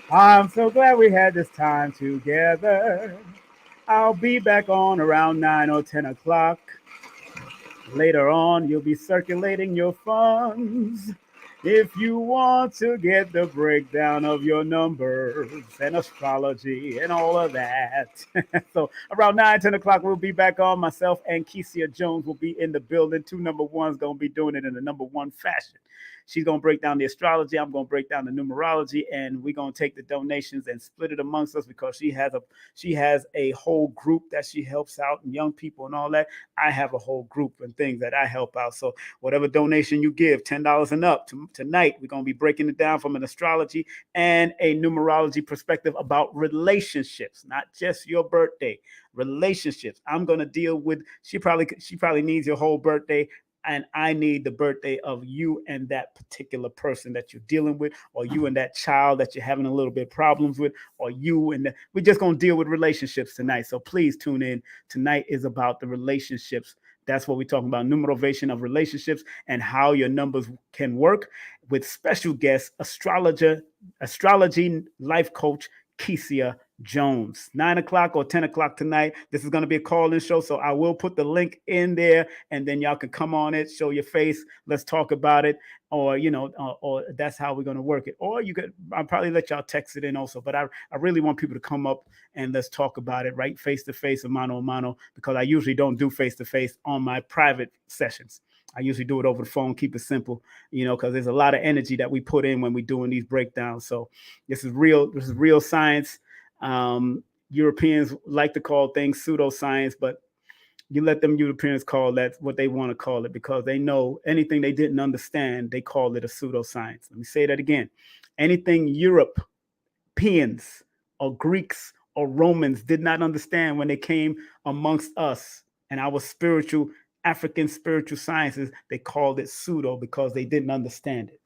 I'm so glad we had this time together. I'll be back on around 9 or 10 o'clock. Later on, you'll be circulating your funds. If you want to get the breakdown of your numbers and astrology and all of that. So around 9, 10 o'clock, we'll be back on. Myself and Cashapp Jones will be in the building. 2 number ones going to be doing it in the number one fashion. She's going to break down the astrology. I'm going to break down the numerology, and we're going to take the donations and split it amongst us because she has a whole group that she helps out, and young people and all that. I have a whole group and things that I help out. So whatever donation you give, $10 and up, tonight we're going to be breaking it down from an astrology and a numerology perspective about relationships, not just your birthday, relationships. I'm going to deal with, she probably needs your whole birthday, and I need the birthday of you and that particular person that you're dealing with, or you and that child that you're having a little bit of problems with, or you and we're just going to deal with relationships tonight. So please tune in. Tonight is about the relationships. That's what we're talking about, numerovation of relationships and how your numbers can work, with special guest, astrology life coach, Kesia Jones. 9 o'clock or 10 o'clock tonight. This is going to be a call-in show, so I will put the link in there, and then y'all can come on it, show your face, let's talk about it, or or that's how we're going to work it. Or I'll probably let y'all text it in also, but I really want people to come up and let's talk about it, right, face-to-face or mano-a-mano, because I usually don't do face-to-face on my private sessions. I usually do it over the phone, keep it simple, because there's a lot of energy that we put in when we're doing these breakdowns. So this is real science. Europeans like to call things pseudoscience, but you let them Europeans call that what they want to call it, because they know anything they didn't understand, they call it a pseudoscience. Let me say that again. Anything Europeans or Greeks or Romans did not understand when they came amongst us and our African spiritual sciences, they called it pseudo because they didn't understand it.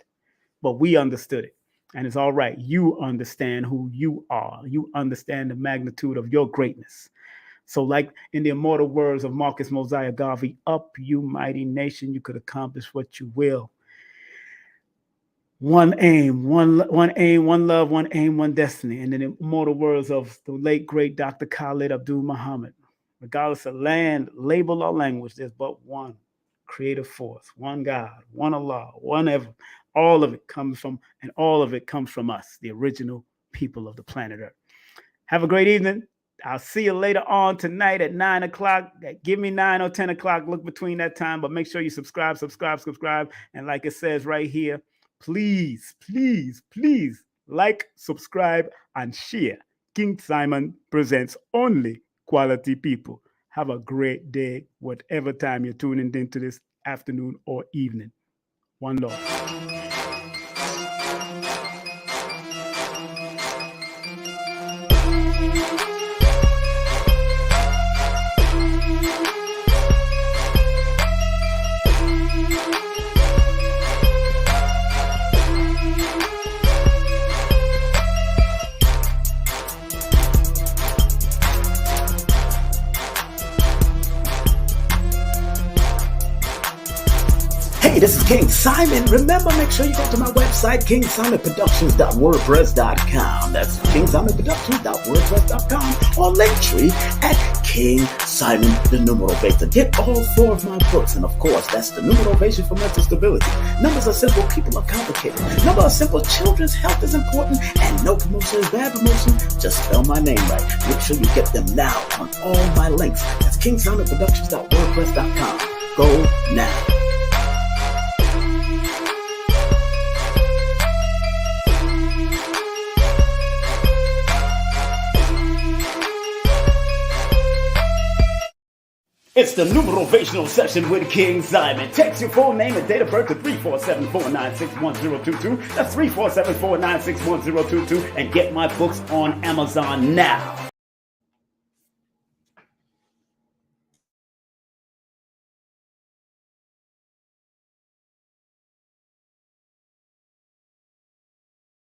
But we understood it. And it's all right. You understand who you are. You understand the magnitude of your greatness. So like in the immortal words of Marcus Mosiah Garvey, up you mighty nation, you could accomplish what you will. One aim, one love, one aim, one destiny. And in the immortal words of the late, great Dr. Khalid Abdul Muhammad, regardless of land, label, or language, there's but one creative force, one God, one Allah, one ever. All of it comes from us, the original people of the planet Earth. Have a great evening. I'll see you later on tonight at 9 o'clock. Give me 9 or 10 o'clock. Look between that time, but make sure you subscribe. And like it says right here, please like, subscribe, and share. King Simon presents only quality people. Have a great day, whatever time you're tuning into this afternoon or evening. One love. Hey, this is King Simon. Remember, make sure you go to my website, KingSimonProductions.wordpress.com. That's KingSimonProductions.wordpress.com, or Linktree at King Simon the Numerovation. Get all 4 of my books, and of course, that's the Numerovation for Mental Stability. Numbers are simple, people are complicated. Numbers are simple, children's health is important, and no promotion is bad promotion. Just spell my name right. Make sure you get them now on all my links. That's KingSimonProductions.wordpress.com. Go now. It's the Numerovational session with King Simon. Text your full name and date of birth to 347-496-1022. That's 347-496-1022, and get my books on Amazon now.